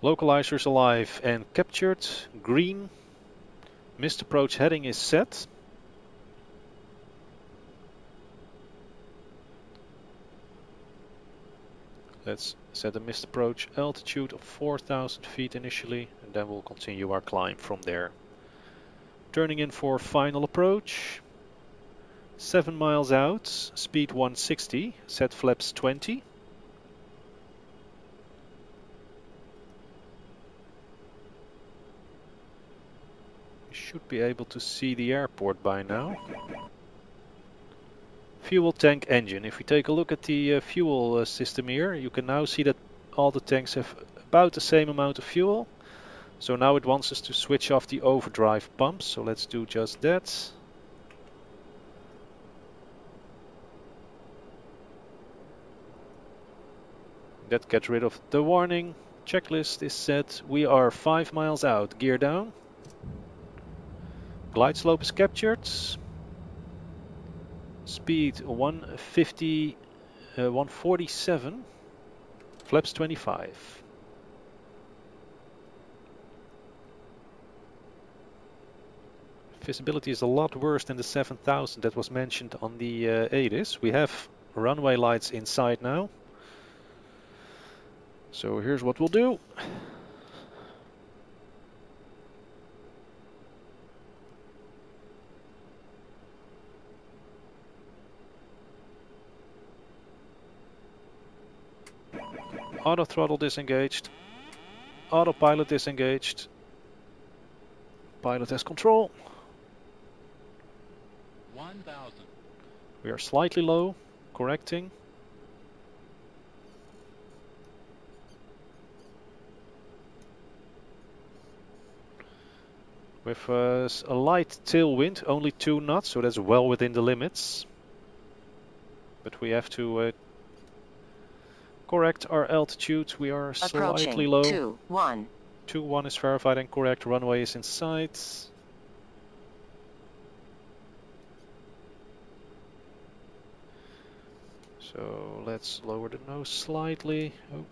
Localizers alive and captured, green. Missed approach heading is set. Let's set a missed approach altitude of 4,000 feet initially, and then we'll continue our climb from there. Turning in for final approach. 7 miles out, speed 160, set flaps 20. Should be able to see the airport by now. Fuel tank engine. If we take a look at the fuel system here, you can now see that all the tanks have about the same amount of fuel. So now it wants us to switch off the overdrive pumps, so let's do just that. That gets rid of the warning. Checklist is set. We are 5 miles out. Gear down. Glide slope is captured. Speed 150, 147. Flaps 25. Visibility is a lot worse than the 7,000 that was mentioned on the ADIS. We have runway lights inside now. So here's what we'll do. Auto throttle disengaged, autopilot disengaged, Autopilot has control. 1000. We are slightly low, correcting. With a light tailwind, only 2 knots, so that's well within the limits. But we have to correct our altitude. We are slightly Approaching. low. 2-1. 2-1 is verified and correct. Runway is in sight. So let's lower the nose slightly. Oh.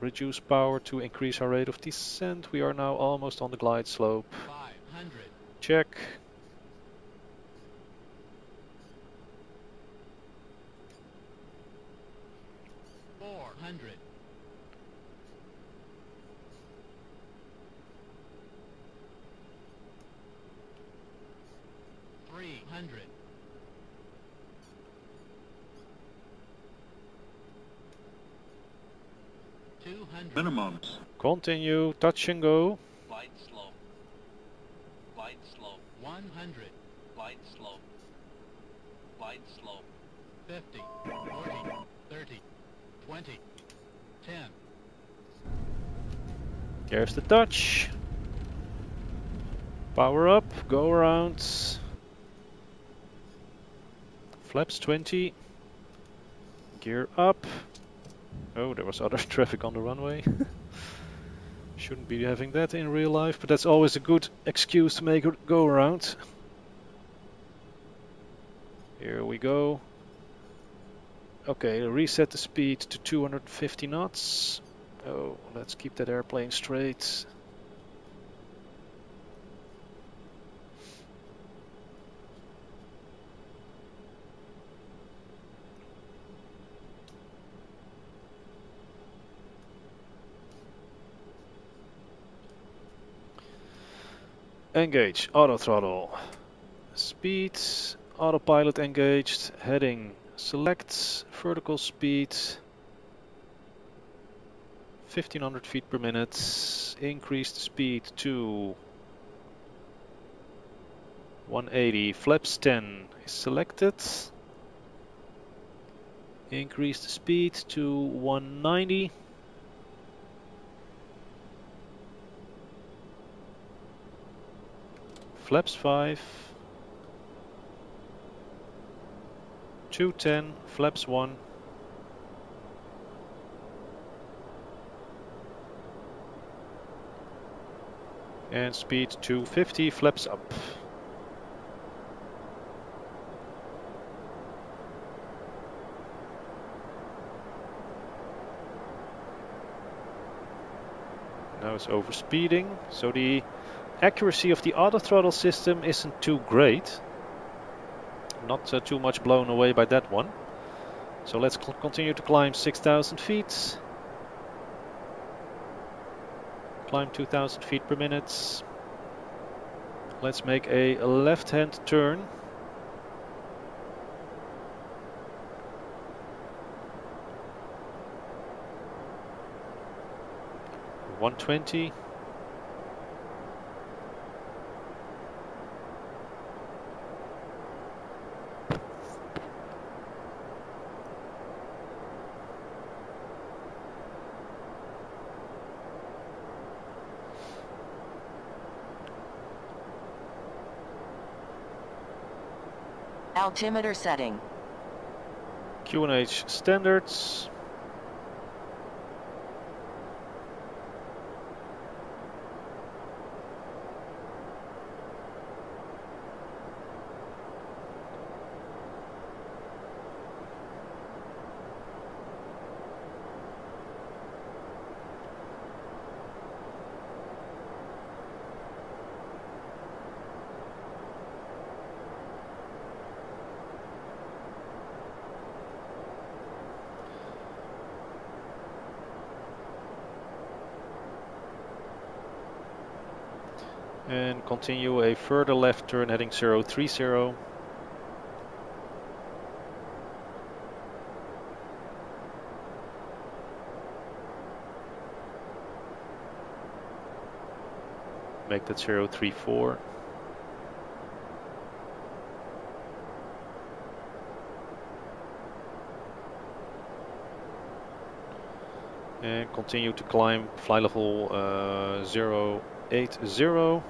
Reduce power to increase our rate of descent. We are now almost on the glide slope. 500. Check. $400. 300. 200. Minimums. Continue, touch and go. Glide slope. Glide slope. 100. Glide slope. Glide slope. 50. 40. 30. 20. 10. There's the touch. Power up, go around. Flaps 20. Gear up. Oh, there was other traffic on the runway. Shouldn't be having that in real life, but that's always a good excuse to make it go around. Here we go. Okay, reset the speed to 250 knots. Oh, let's keep that airplane straight. Engage, auto throttle. Speed, autopilot engaged, heading, select, vertical speed. 1500 feet per minute. Increase the speed to 180. Flaps 10 is selected. Increase the speed to 190. Flaps 5. 210. Flaps 1. And speed 250. Flaps up. Now it's overspeeding, so the accuracy of the auto throttle system isn't too great. Not too much blown away by that one. So let's continue to climb 6,000 feet. Climb 2,000 feet per minute. Let's make a left-hand turn. $120. Altimeter setting. QNH standards. And continue a further left turn heading 030. make that 034. And continue to climb, fly level 080.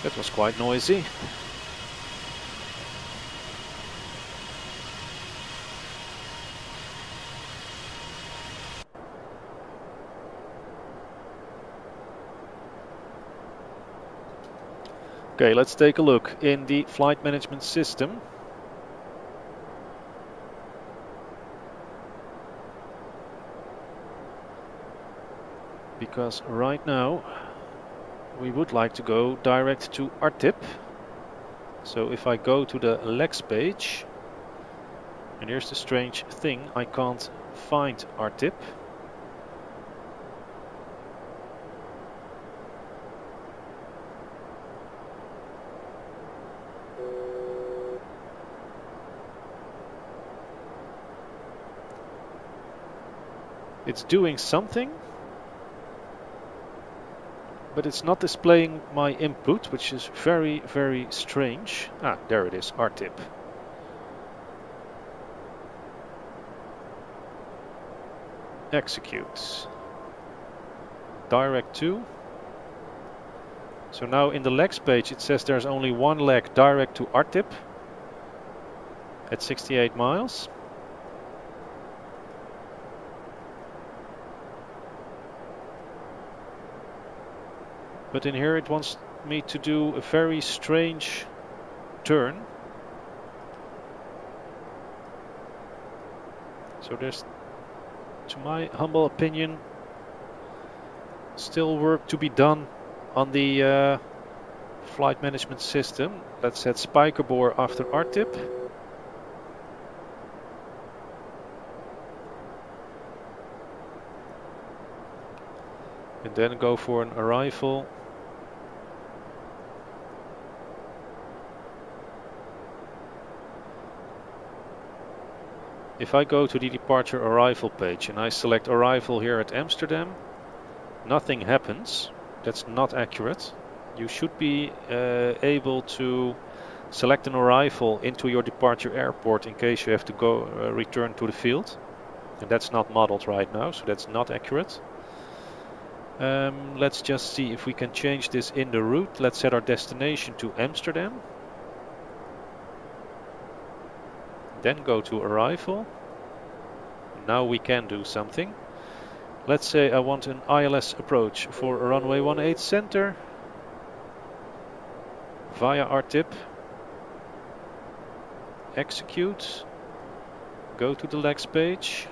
That was quite noisy. Okay, let's take a look in the flight management system. Because right now we would like to go direct to RTIP. So if I go to the legs page, and here's the strange thing, I can't find RTIP. It's doing something, but it's not displaying my input, which is very, very strange. Ah, there it is, RTIP. Execute. Direct to. So now in the legs page it says there's only one leg direct to RTIP at 68 miles. But in here it wants me to do a very strange turn. So there's, to my humble opinion, still work to be done on the flight management system. Let's set spiker bore after RTIP. And then go for an arrival. If I go to the departure arrival page and I select arrival here at Amsterdam, nothing happens. That's not accurate. You should be able to select an arrival into your departure airport in case you have to go return to the field. And that's not modeled right now, so that's not accurate. Let's just see if we can change this in the route. Let's set our destination to Amsterdam. Then go to arrival. Now we can do something. Let's say I want an ILS approach for a runway 18 center via RTIP. Execute. Go to the legs page.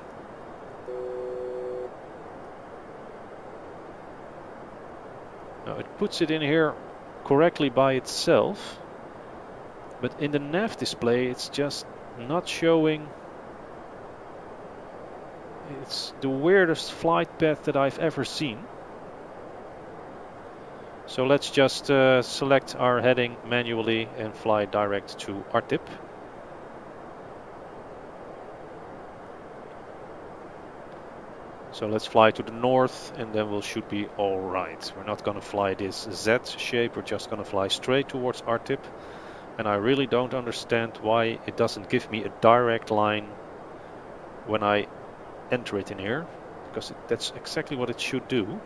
Now it puts it in here correctly by itself, but in the nav display it's just not showing. It's the weirdest flight path that I've ever seen. So let's just select our heading manually and fly direct to RTIP. So let's fly to the north and then we should be alright. We're not going to fly this Z shape, we're just going to fly straight towards RTIP. And I really don't understand why it doesn't give me a direct line when I enter it in here, because that's exactly what it should do.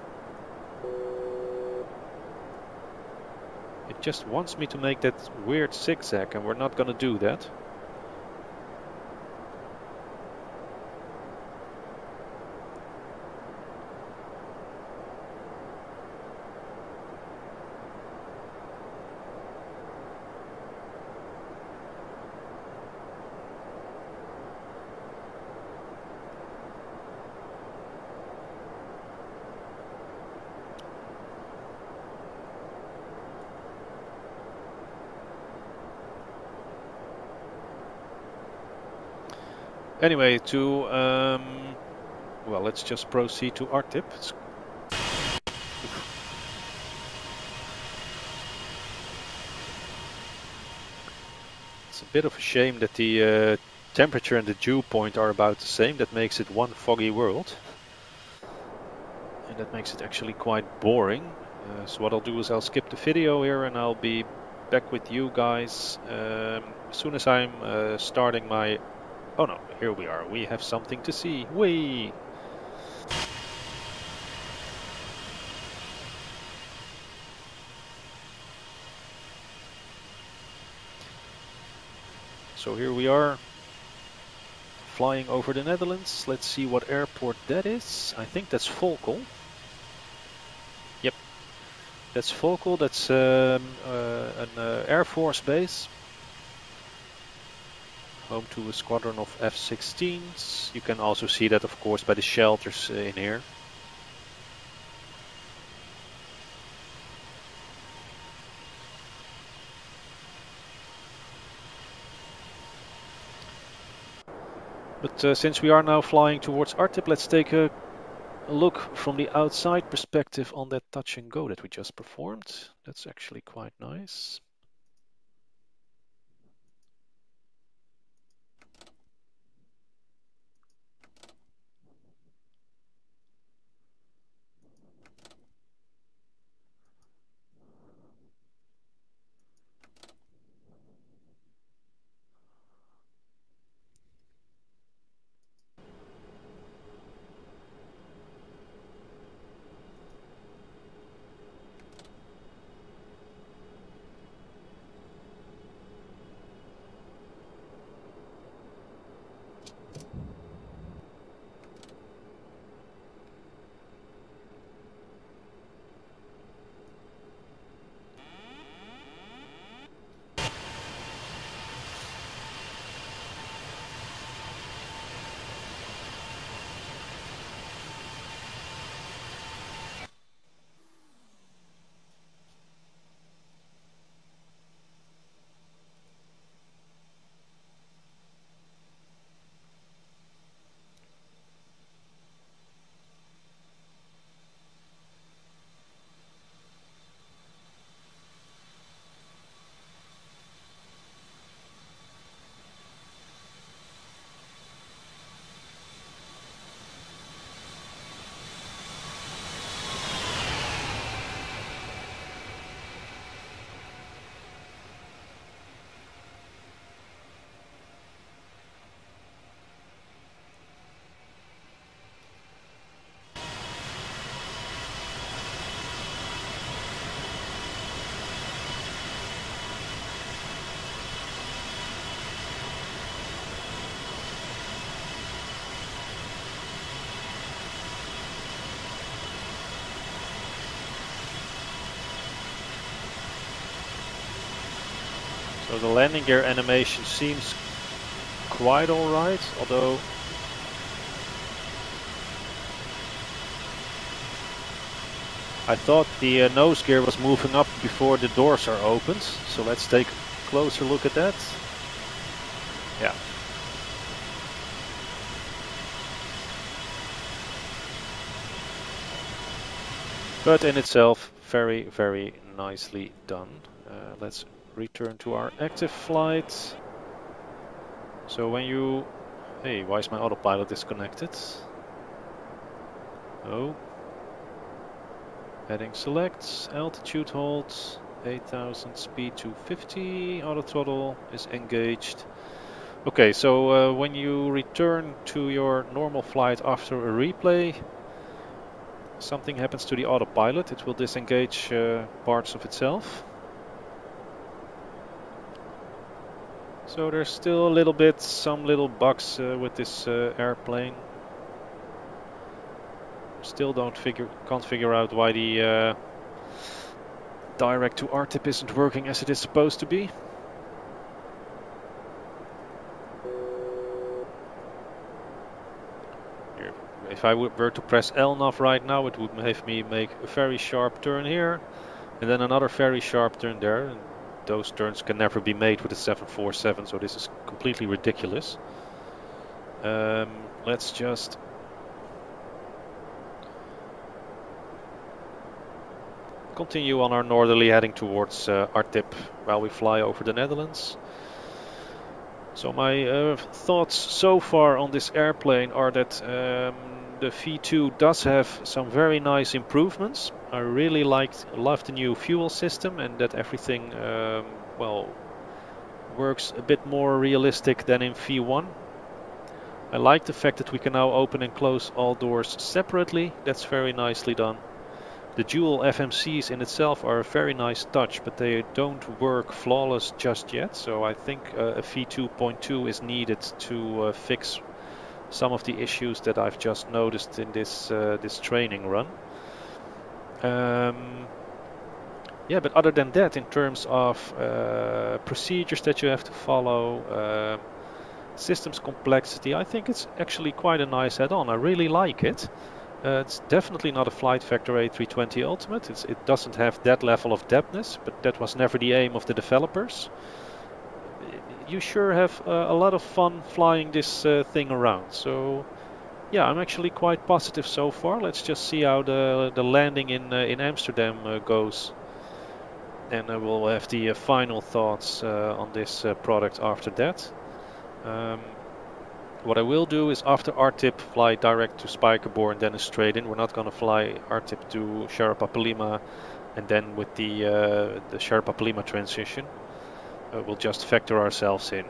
It just wants me to make that weird zigzag and we're not going to do that. Anyway, well, let's just proceed to RTIP. It's a bit of a shame that the temperature and the dew point are about the same. That makes it one foggy world. And that makes it actually quite boring. So what I'll do is I'll skip the video here and I'll be back with you guys as soon as I'm starting my... Oh no, here we are. We have something to see. Whee! So here we are, flying over the Netherlands. Let's see what airport that is. I think that's Volkel. Yep, that's Volkel. That's an Air Force base. Home to a squadron of F-16s. You can also see that, of course, by the shelters in here. But since we are now flying towards Artip, let's take a look from the outside perspective on that touch and go that we just performed. That's actually quite nice. So the landing gear animation seems quite alright, although I thought the nose gear was moving up before the doors are opened. So let's take a closer look at that. Yeah. But in itself, very, very nicely done. Let's return to our active flight. So when you... Hey, why is my autopilot disconnected? Oh. Heading select, altitude hold, 8000, speed 250, auto throttle is engaged. Okay, so when you return to your normal flight after a replay, something happens to the autopilot. It will disengage parts of itself. So there's still a little bit, some little bugs with this airplane. Still can't figure out why the direct to RTIP isn't working as it is supposed to be. If I were to press LNAV right now, it would have me make a very sharp turn here, and then another very sharp turn there. And those turns can never be made with a 747, so this is completely ridiculous. Let's just continue on our northerly, heading towards Artip while we fly over the Netherlands. So my thoughts so far on this airplane are that the V2 does have some very nice improvements. I really love the new fuel system, and that everything well, works a bit more realistic than in V1. I like the fact that we can now open and close all doors separately. That's very nicely done. The dual FMCs in itself are a very nice touch, but they don't work flawless just yet. So I think a v2.2 is needed to fix some of the issues that I've just noticed in this this training run. Yeah, but other than that, in terms of procedures that you have to follow, systems complexity, I think it's actually quite a nice add-on. I really like it. It's definitely not a Flight Factor A320 Ultimate. It doesn't have that level of depthness, but that was never the aim of the developers. You sure have a lot of fun flying this thing around. So yeah, I'm actually quite positive so far. Let's just see how the landing in Amsterdam goes. And we'll have the final thoughts on this product after that. What I will do is after RTIP fly direct to Spijkerboor and then a straight in. We're not going to fly RTIP to Sherpa-Palima and then with the Sherpa-Palima transition. We'll just factor ourselves in.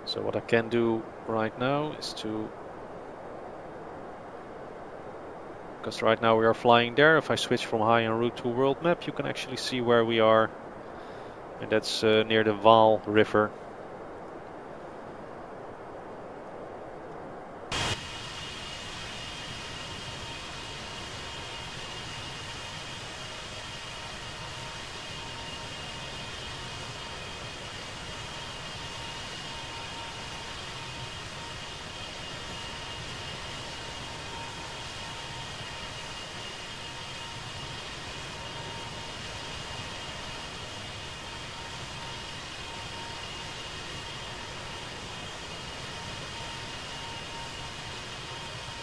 So what I can do right now is to... Because right now we are flying there. If I switch from high en route to world map, you can actually see where we are. And that's near the Waal River.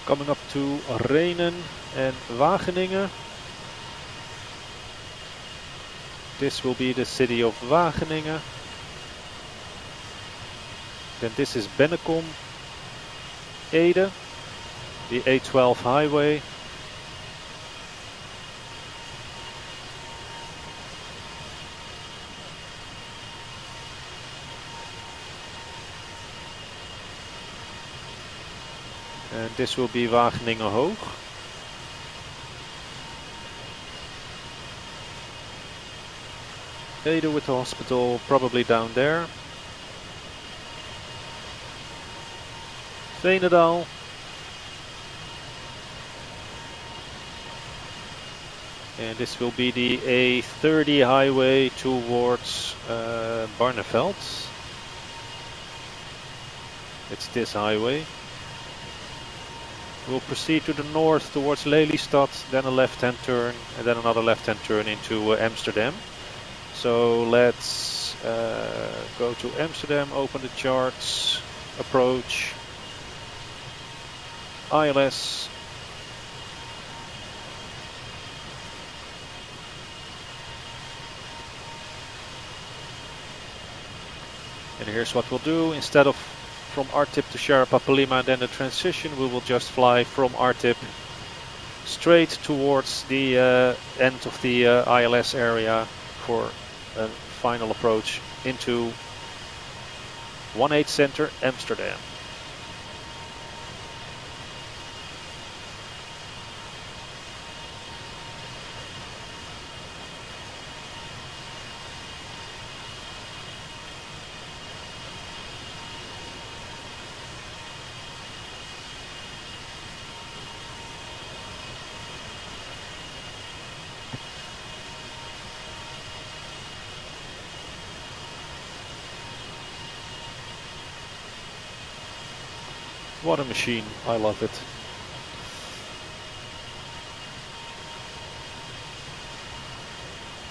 Coming up to Rhenen and Wageningen. This will be the city of Wageningen. Then this is Bennekom, Ede, the A12 highway. And this will be Wageningen Hoog. Ede with the hospital probably down there. Veenendaal. And this will be the A30 highway towards Barneveld. It's this highway. We'll proceed to the north towards Lelystad, then a left-hand turn, and then another left-hand turn into Amsterdam. So let's go to Amsterdam, open the charts, approach, ILS. And here's what we'll do. Instead of from RTIP to Sherpa-Palima and then the transition, we will just fly from RTIP straight towards the end of the ILS area for a final approach into 18 Center Amsterdam. What a machine, I love it.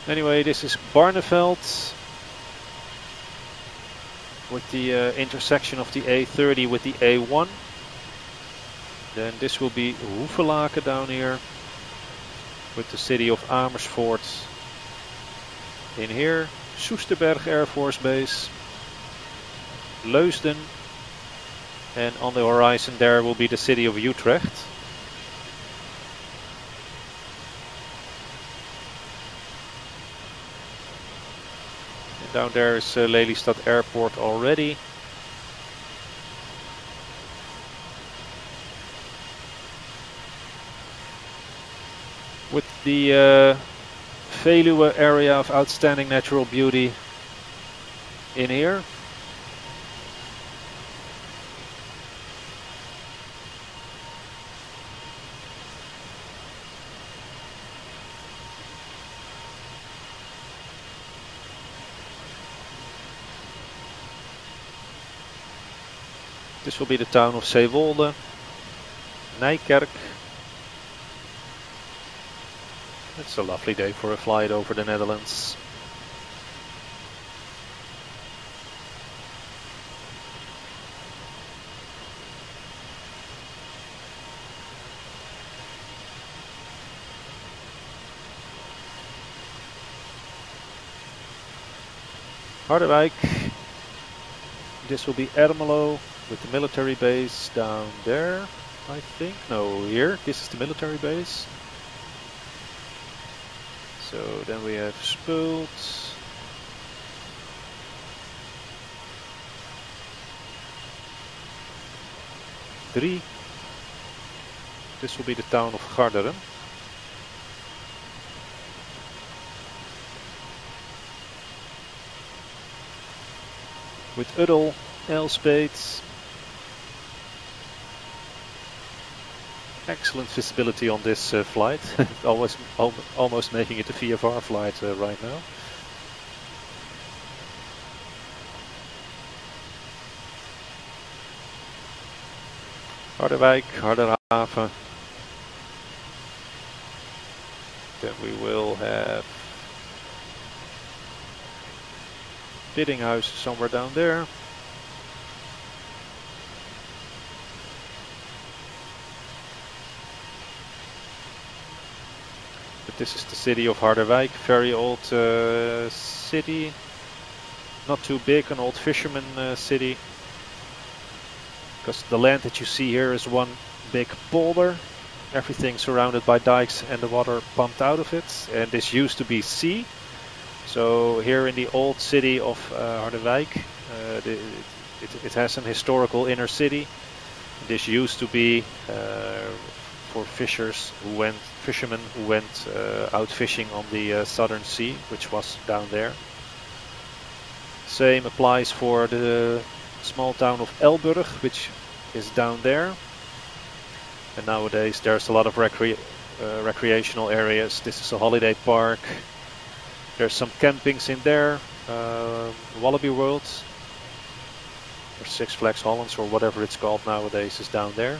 Anyway, this is Barneveld with the intersection of the A30 with the A1. Then this will be Hoevelaken down here. with the city of Amersfoort in here, Soesterberg Air Force Base, Leusden, and on the horizon there will be the city of Utrecht. And down there is Lelystad Airport already. With the Veluwe area of outstanding natural beauty in here. This will be the town of Zeewolde, Nijkerk. It's a lovely day for a flight over the Netherlands. Harderwijk. This will be Ermelo with the military base down there, I think. No, here. This is the military base. So then we have Spult. This will be the town of Garderen. With Uddel, Elspeth. Excellent visibility on this flight. Almost making it a VFR flight right now. Harderwijk, Harderhaven. Then we will have Biddinghuis somewhere down there. But this is the city of Harderwijk, very old city. Not too big, an old fisherman city. Because the land that you see here is one big polder. Everything surrounded by dikes and the water pumped out of it. And this used to be sea. So here in the old city of Harderwijk, it has an historical inner city. This used to be for fishermen who went out fishing on the southern sea, which was down there. Same applies for the small town of Elburg, which is down there. And nowadays there's a lot of recreational areas. This is a holiday park. There's some campings in there. Wallaby World, or Six Flags Hollands, or whatever it's called nowadays, is down there.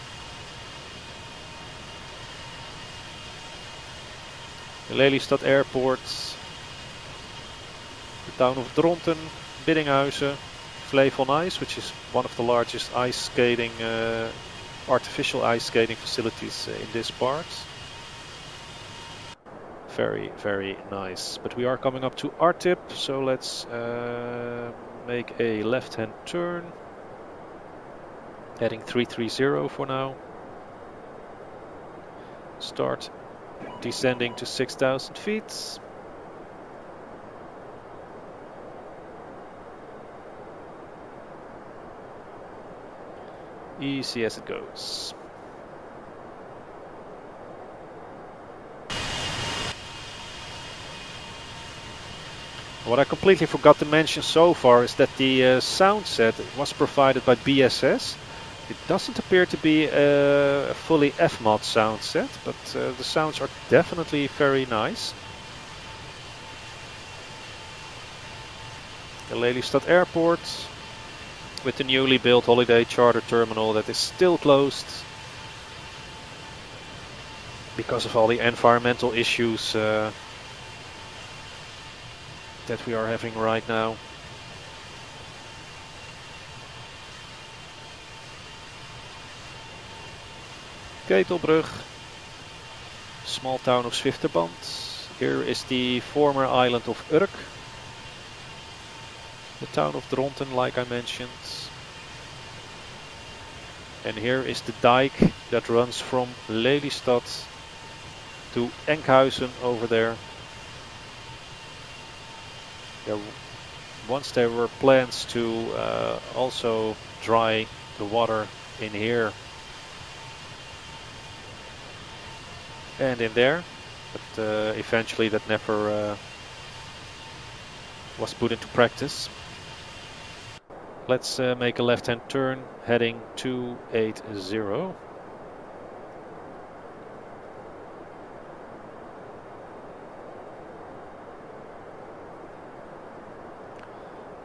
The Lelystad Airport, the town of Dronten, Biddinghuizen, Fleef on Ice, which is one of the largest ice skating, artificial ice skating facilities in this part. Very, very nice. But we are coming up to RTIP, so let's make a left-hand turn. Heading 330 for now. Start descending to 6,000 feet. Easy as it goes. What I completely forgot to mention so far is that the sound set was provided by BSS. It doesn't appear to be a fully FMOD sound set, but the sounds are definitely very nice. The Lelystad Airport with the newly built holiday charter terminal that is still closed because of all the environmental issues that we are having right now. Ketelbrug. small town of Zwifterband. Here is the former island of Urk. The town of Dronten, like I mentioned. And here is the dike that runs from Lelystad to Enkhuizen over there. Once there were plans to also dry the water in here and in there, but eventually that never was put into practice. Let's make a left-hand turn heading 280.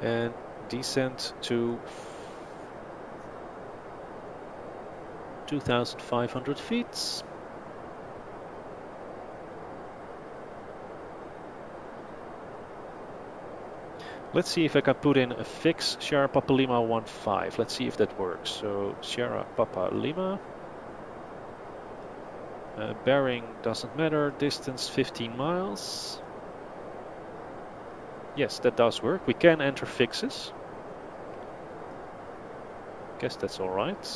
And descend to 2,500 feet. Let's see if I can put in a fix Sierra Papa Lima 15. Let's see if that works. So Sierra Papa Lima. Bearing doesn't matter. Distance 15 miles. Yes, that does work. We can enter fixes. Guess that's alright.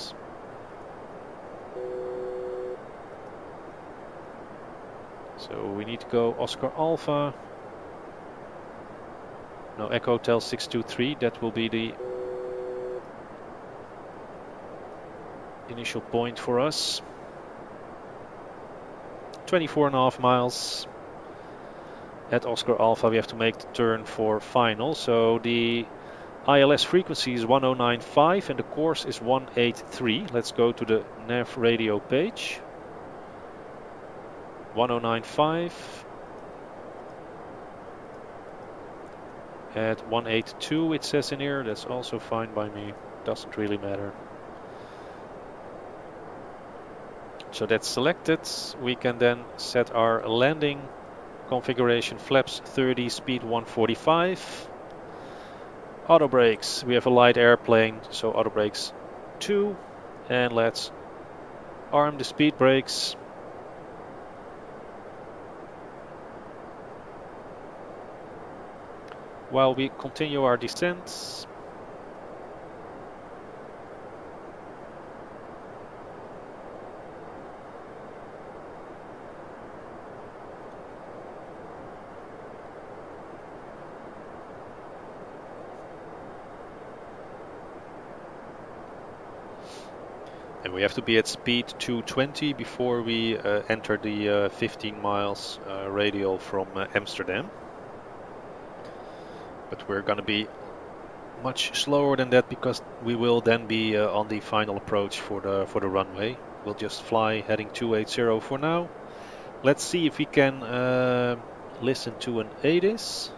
So we need to go Oscar Alpha. No, Echo Hotel 623. That will be the initial point for us. 24.5 miles. At Oscar Alpha we have to make the turn for final, so the ILS frequency is 1095 and the course is 183. Let's go to the nav radio page. 1095 at 182 it says in here. That's also fine by me, doesn't really matter. So that's selected. We can then set our landing configuration, flaps 30, speed 145. Auto brakes, we have a light airplane, so auto brakes 2. And let's arm the speed brakes. While we continue our descent. And we have to be at speed 220 before we enter the 15 miles radial from Amsterdam. But we're going to be much slower than that because we will then be on the final approach for the runway. We'll just fly heading 280 for now. Let's see if we can listen to an ADIS.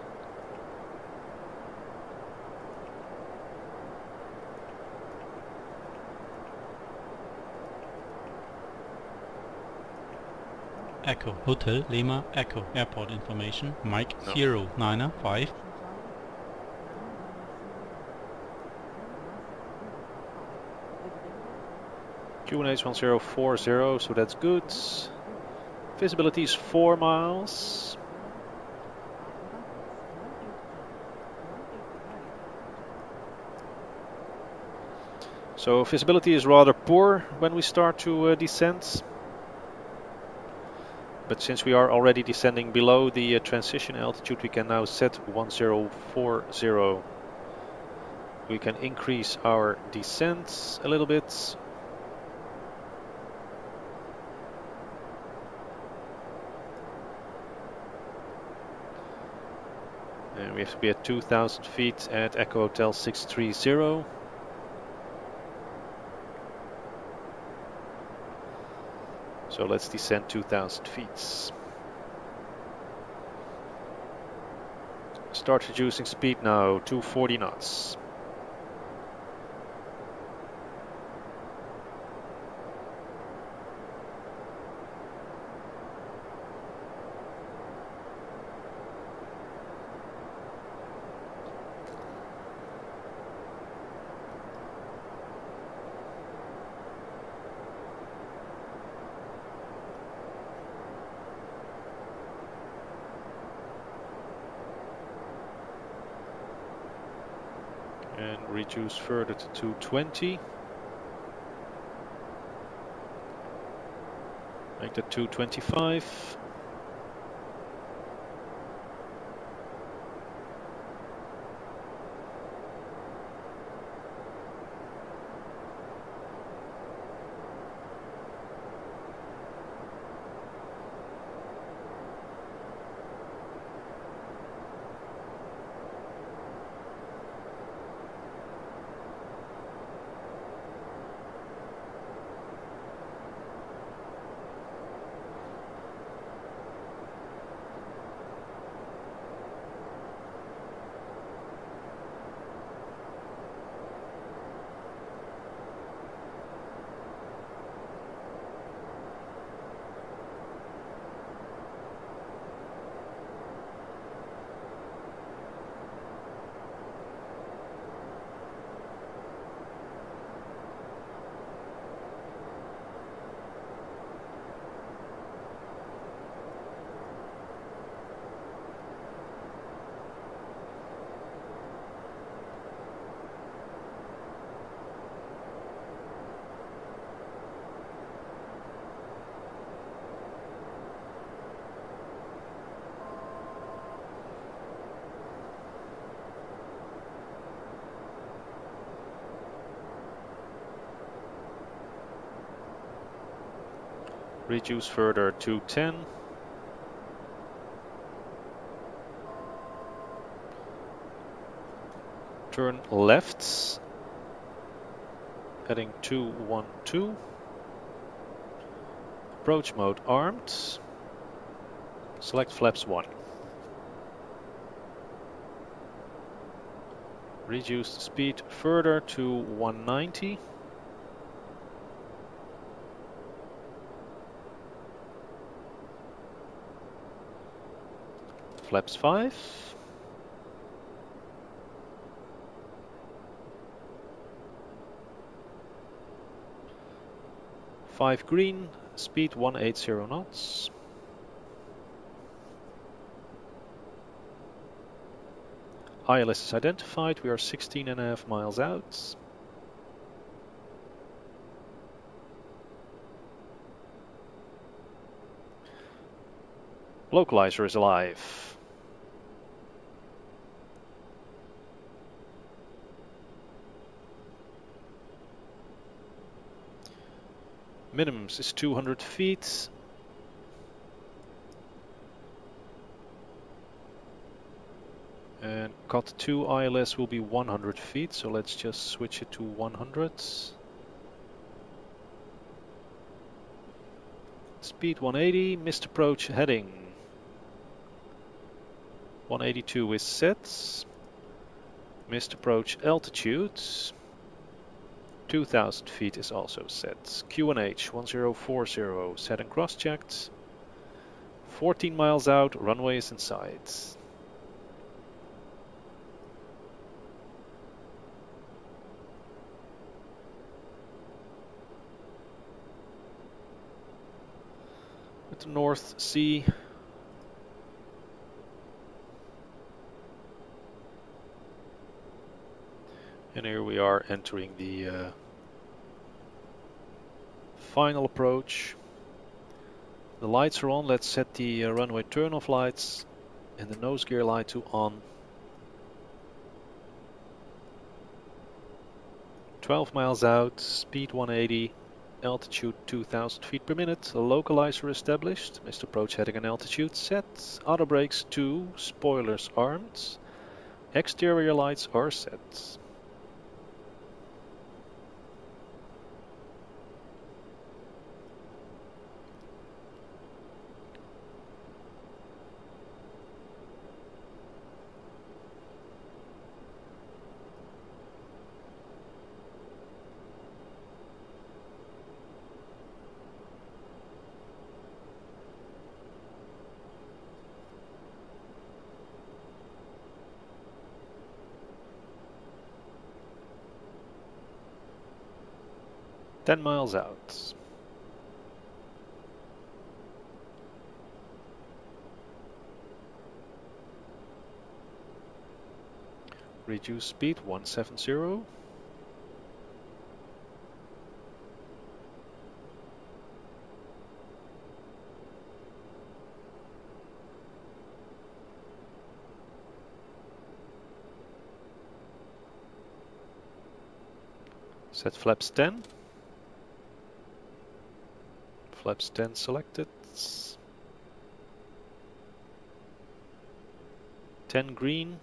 Echo Hotel Lima Echo Airport information Mike No. 095. QNH 1040, so that's good. Visibility is 4 miles. So visibility is rather poor when we start to descend. But since we are already descending below the transition altitude, we can now set 1040. We can increase our descent a little bit. And we have to be at 2,000 feet at Echo Hotel 630. So let's descend 2,000 feet. Start reducing speed now, 240 knots. Reduce further to 220. Make that 225. Reduce further to 10. Turn left, heading 212. Approach mode armed. Select flaps 1. Reduce the speed further to 190. Flaps 5. Five green, speed 180 knots. ILS is identified, we are 16.5 miles out. Localizer is alive. Minimums is 200 feet. And cut 2 ILS will be 100 feet, so let's just switch it to 100. Speed 180, missed approach heading. 182 is set. Missed approach altitude. 2000 feet is also set. QNH 1040 set and cross-checked. 14 miles out, runway is in sight. At the North Sea. And here we are entering the final approach. The lights are on. Let's set the runway turn-off lights and the nose gear light to on. 12 miles out, speed 180, altitude 2000 feet per minute. A localizer established. Missed approach heading and altitude set. Auto brakes 2, spoilers armed. Exterior lights are set. Ten miles out. Reduce speed 170. Set flaps 10. Flaps 10 selected. 10 green.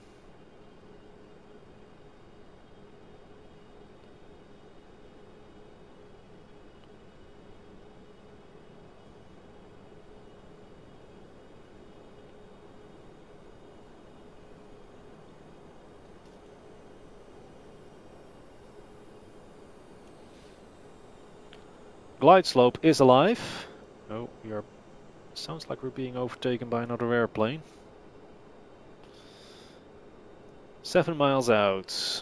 Glide slope is alive. Oh, sounds like we're being overtaken by another airplane. 7 miles out.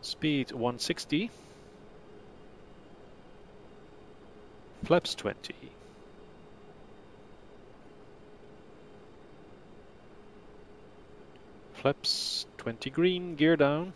Speed 160. Flaps 20. Flaps 20 green, gear down.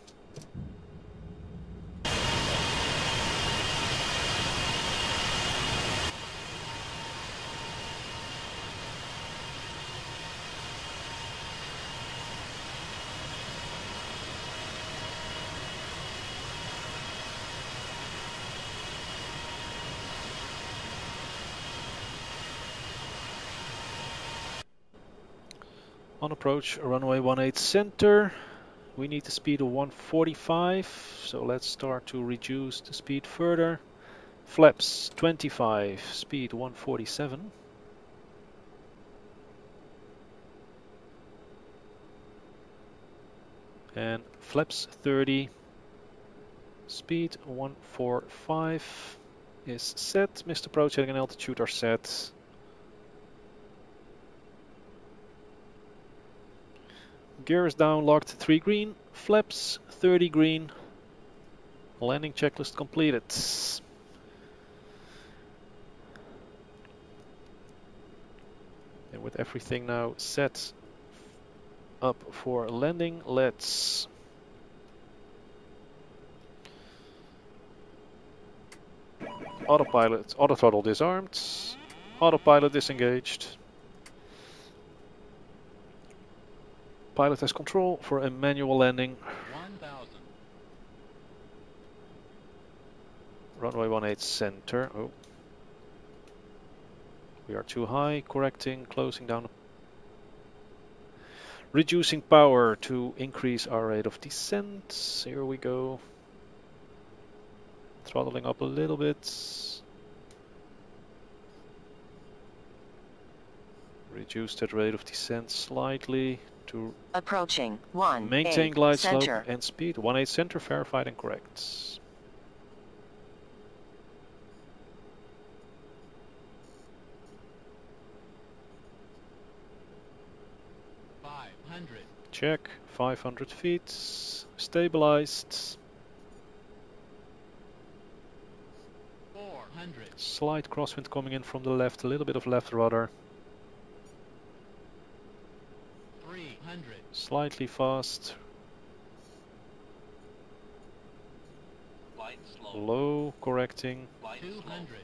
On approach, runway 18 center. We need the speed of 145, so let's start to reduce the speed further. Flaps 25, speed 147. And flaps 30, speed 145 is set. Mr. Approach heading and altitude are set. Gear is down, locked 3 green, flaps 30 green. Landing checklist completed. And with everything now set up for landing, let's autopilot, auto throttle disarmed, autopilot disengaged. Pilot has control for a manual landing. 1000. Runway 18 center. Oh. We are too high. Correcting, closing down. Reducing power to increase our rate of descent. Here we go. Throttling up a little bit. Reduce that rate of descent slightly to Approaching 1 maintain glide slope center. and speed. 18 center, verified and correct. Check, 500 feet, stabilized. 400. Slight crosswind coming in from the left, a little bit of left rudder. 300. Slightly fast. Light slow. Low, correcting. Light 200.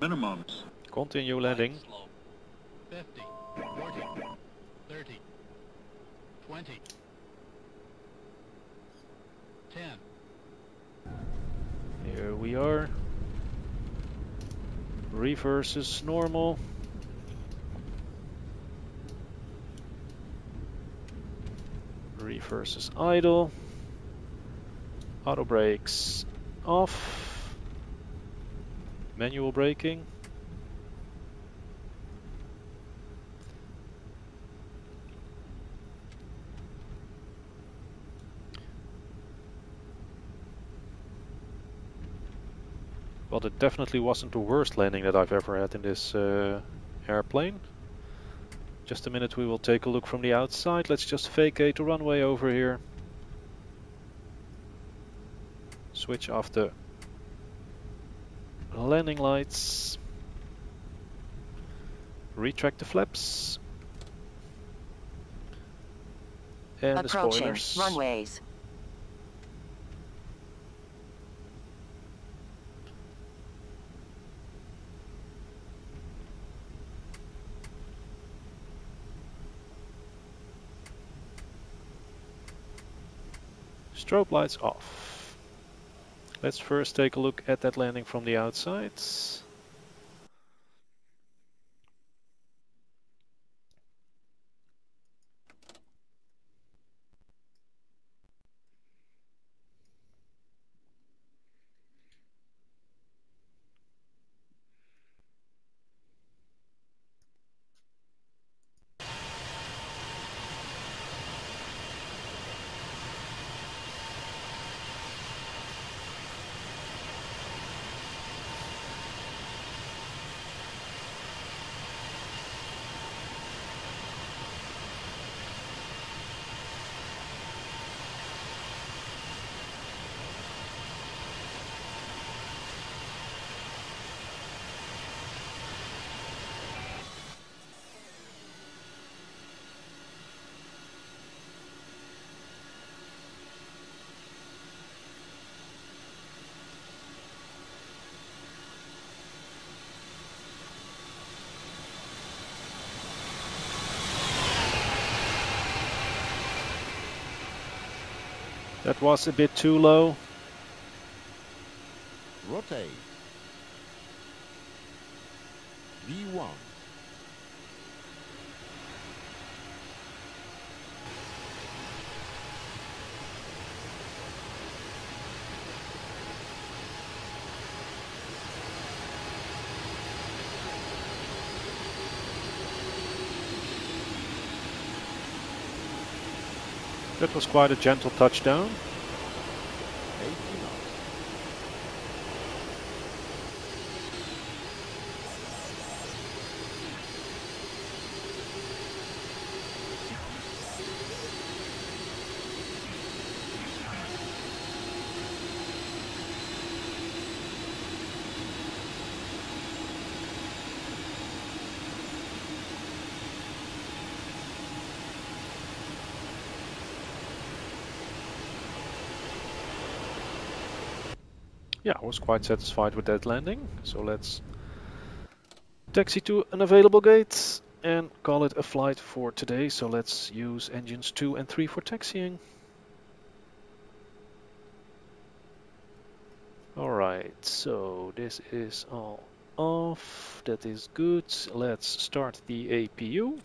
Minimums. Continue landing. Light slow. 50. 40. 30. 20. 10. Here we are. Reverse is normal. Reverse is idle. Auto brakes off. Manual braking. Well, it definitely wasn't the worst landing that I've ever had in this airplane. Just a minute, we will take a look from the outside. Let's just vacate the runway over here. Switch off the landing lights. Retract the flaps. And the Approaching spoilers. runways. Strobe lights off. Let's first take a look at that landing from the outside. That was a bit too low. Rotate. V1. That was quite a gentle touchdown. 80 knots. Yeah, I was quite satisfied with that landing. So let's taxi to an available gate and call it a flight for today. So let's use engines 2 and 3 for taxiing. Alright, so this is all off. That is good. Let's start the APU.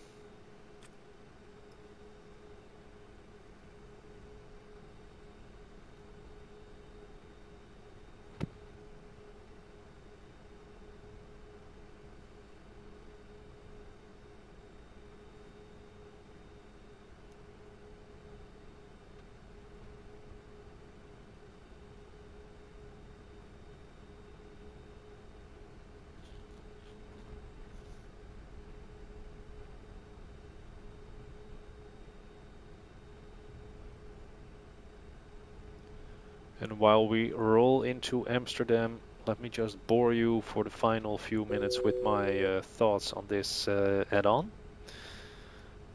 And while we roll into Amsterdam, let me just bore you for the final few minutes with my thoughts on this add-on.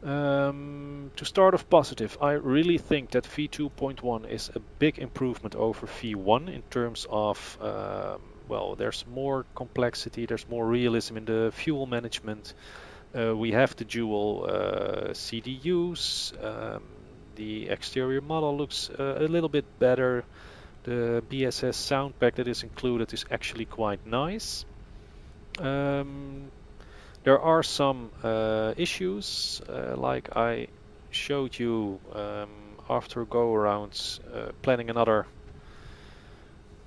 To start off positive, I really think that v2.1 is a big improvement over v1 in terms of, well, there's more complexity, there's more realism in the fuel management. We have the dual CDUs, the exterior model looks a little bit better. The BSS sound pack that is included is actually quite nice. There are some issues, like I showed you after go around planning another,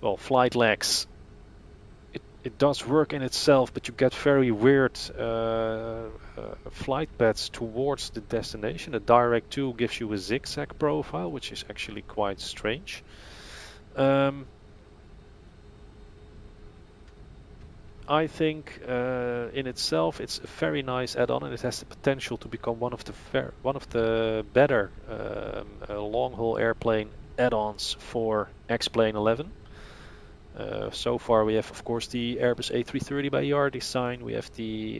well, flight legs. It does work in itself, but you get very weird flight paths towards the destination. The Direct 2 gives you a zigzag profile, which is actually quite strange. I think in itself it's a very nice add-on, and it has the potential to become one of the better long-haul airplane add-ons for X-Plane 11. So far we have, of course, the Airbus A330 by ER design. We have the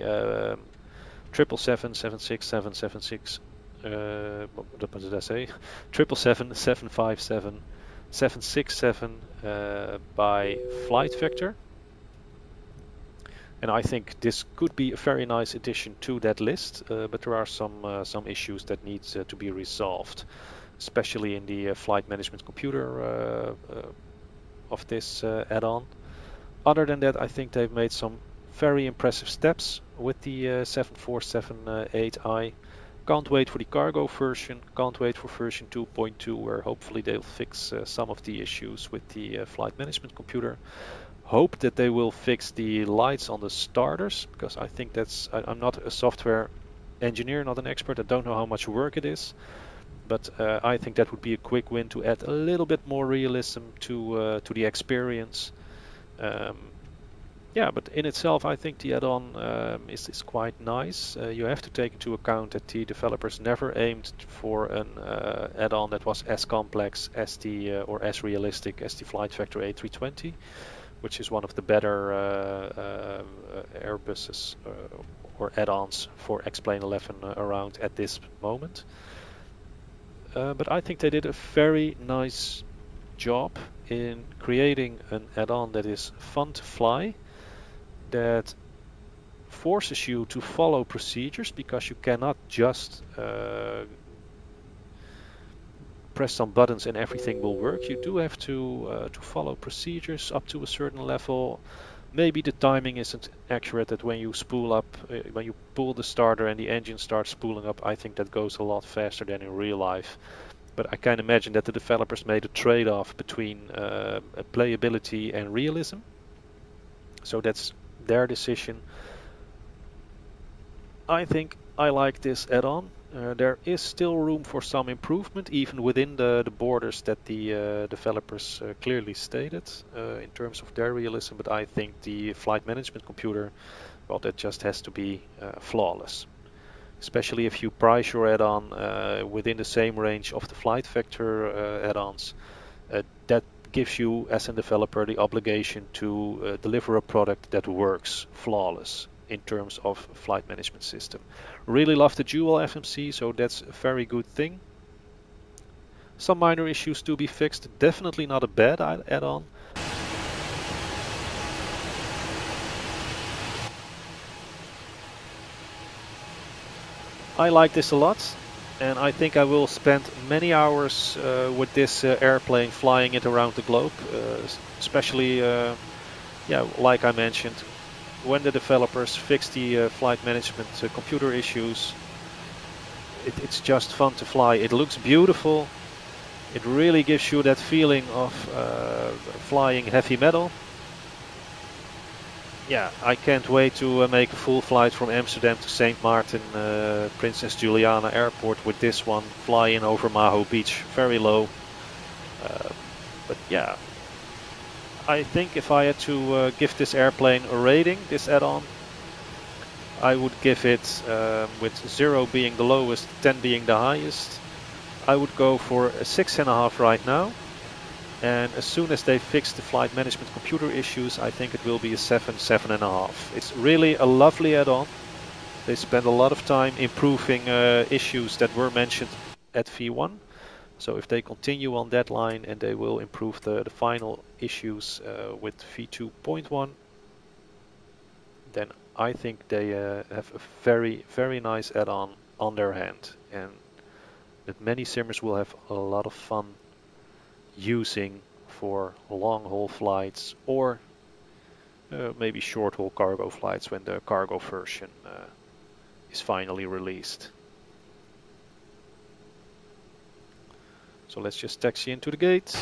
777, 767, 76. What did I say? 777, 757, 767 by Flight Vector. And I think this could be a very nice addition to that list, but there are some issues that need to be resolved, especially in the flight management computer of this add-on. Other than that, I think they've made some very impressive steps with the 747-8i. Can't wait for the cargo version, can't wait for version 2.2, where hopefully they'll fix some of the issues with the flight management computer. Hope that they will fix the lights on the starters, because I think I'm not a software engineer, not an expert. I don't know how much work it is, but I think that would be a quick win to add a little bit more realism to the experience. Yeah, but in itself I think the add-on is quite nice. You have to take into account that the developers never aimed for an add-on that was as complex as or as realistic as the Flight Vector A320, which is one of the better Airbuses or add-ons for X-Plane 11 around at this moment. But I think they did a very nice job in creating an add-on that is fun to fly, that forces you to follow procedures, because you cannot just press some buttons and everything will work. You do have to follow procedures up to a certain level. Maybe the timing isn't accurate, that when you spool up, when you pull the starter and the engine starts spooling up, I think that goes a lot faster than in real life. But I can imagine that the developers made a trade-off between playability and realism. So that's their decision. I think I like this add-on. There is still room for some improvement, even within the borders that the developers clearly stated in terms of their realism, but I think the flight management computer, well, that just has to be flawless. Especially if you price your add-on within the same range of the Flight Vector add-ons, that gives you as a developer the obligation to deliver a product that works flawless in terms of flight management system. Really love the dual FMC, so that's a very good thing. Some minor issues to be fixed, definitely not a bad add-on. I like this a lot, and I think I will spend many hours with this airplane, flying it around the globe, especially, yeah, like I mentioned, when the developers fix the flight management computer issues. It's just fun to fly. It looks beautiful. It really gives you that feeling of flying heavy metal. Yeah, I can't wait to make a full flight from Amsterdam to St. Martin, Princess Juliana Airport with this one, flying over Maho Beach, very low. But yeah, I think if I had to give this airplane a rating, this add-on, I would give it, with 0 being the lowest, 10 being the highest, I would go for a 6.5 right now. And as soon as they fix the flight management computer issues, I think it will be a 7, 7.5. It's really a lovely add-on. They spend a lot of time improving issues that were mentioned at V1. So if they continue on that line, and they will improve the final issues with v2.1, then I think they have a very, very nice add-on on their hand. And that many simmers will have a lot of fun using for long-haul flights, or maybe short-haul cargo flights when the cargo version is finally released. So let's just taxi into the gate.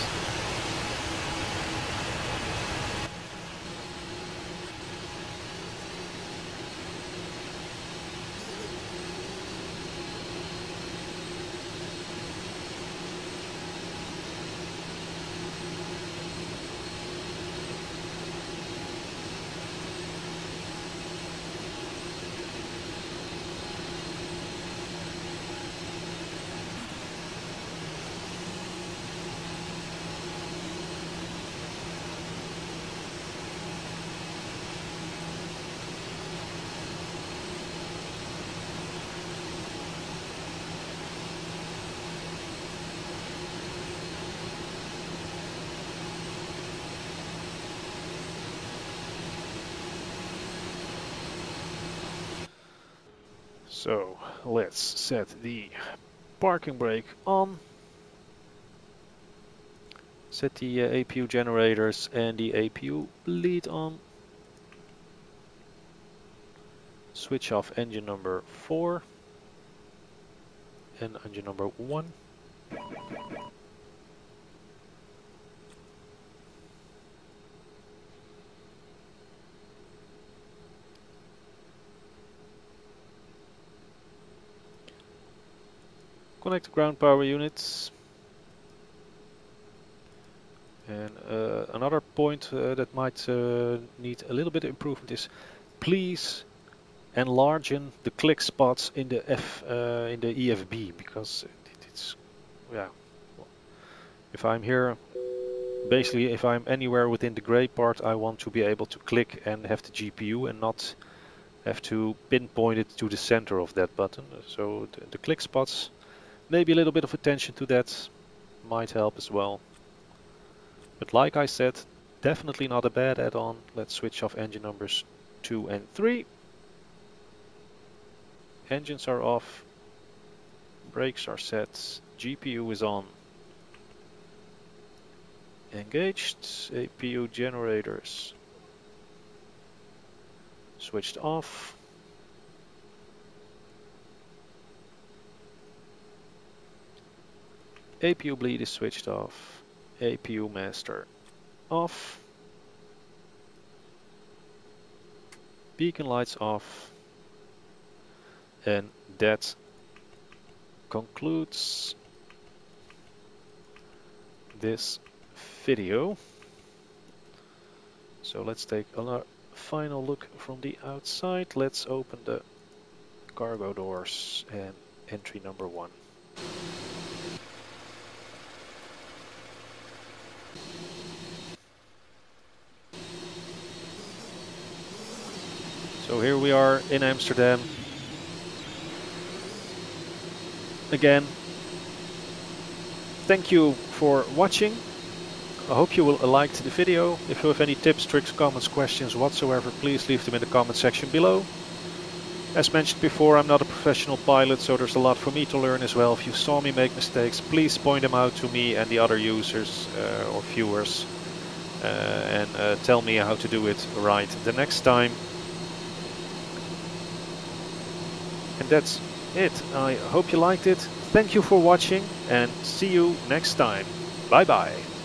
So let's set the parking brake on. Set the APU generators and the APU bleed on. Switch off engine number 4 and engine number 1. Connect the ground power units. And another point that might need a little bit of improvement is, please enlarge the click spots in the in the EFB, because it's yeah. If I'm here, basically, if I'm anywhere within the gray part, I want to be able to click and have the GPU and not have to pinpoint it to the center of that button. So the click spots, maybe a little bit of attention to that might help as well. But like I said, definitely not a bad add-on. Let's switch off engine numbers 2 and 3. Engines are off. Brakes are set. GPU is on. Engaged. APU generators switched off. APU bleed is switched off. APU master off. Beacon lights off. And that concludes this video. So let's take a final look from the outside. Let's open the cargo doors and entry number 1. So here we are in Amsterdam. Again, thank you for watching. I hope you will liked the video. If you have any tips, tricks, comments, questions whatsoever, please leave them in the comment section below. As mentioned before, I'm not a professional pilot, so there's a lot for me to learn as well. If you saw me make mistakes, please point them out to me and the other users or viewers and tell me how to do it right the next time. And that's it. I hope you liked it. Thank you for watching and see you next time. Bye bye.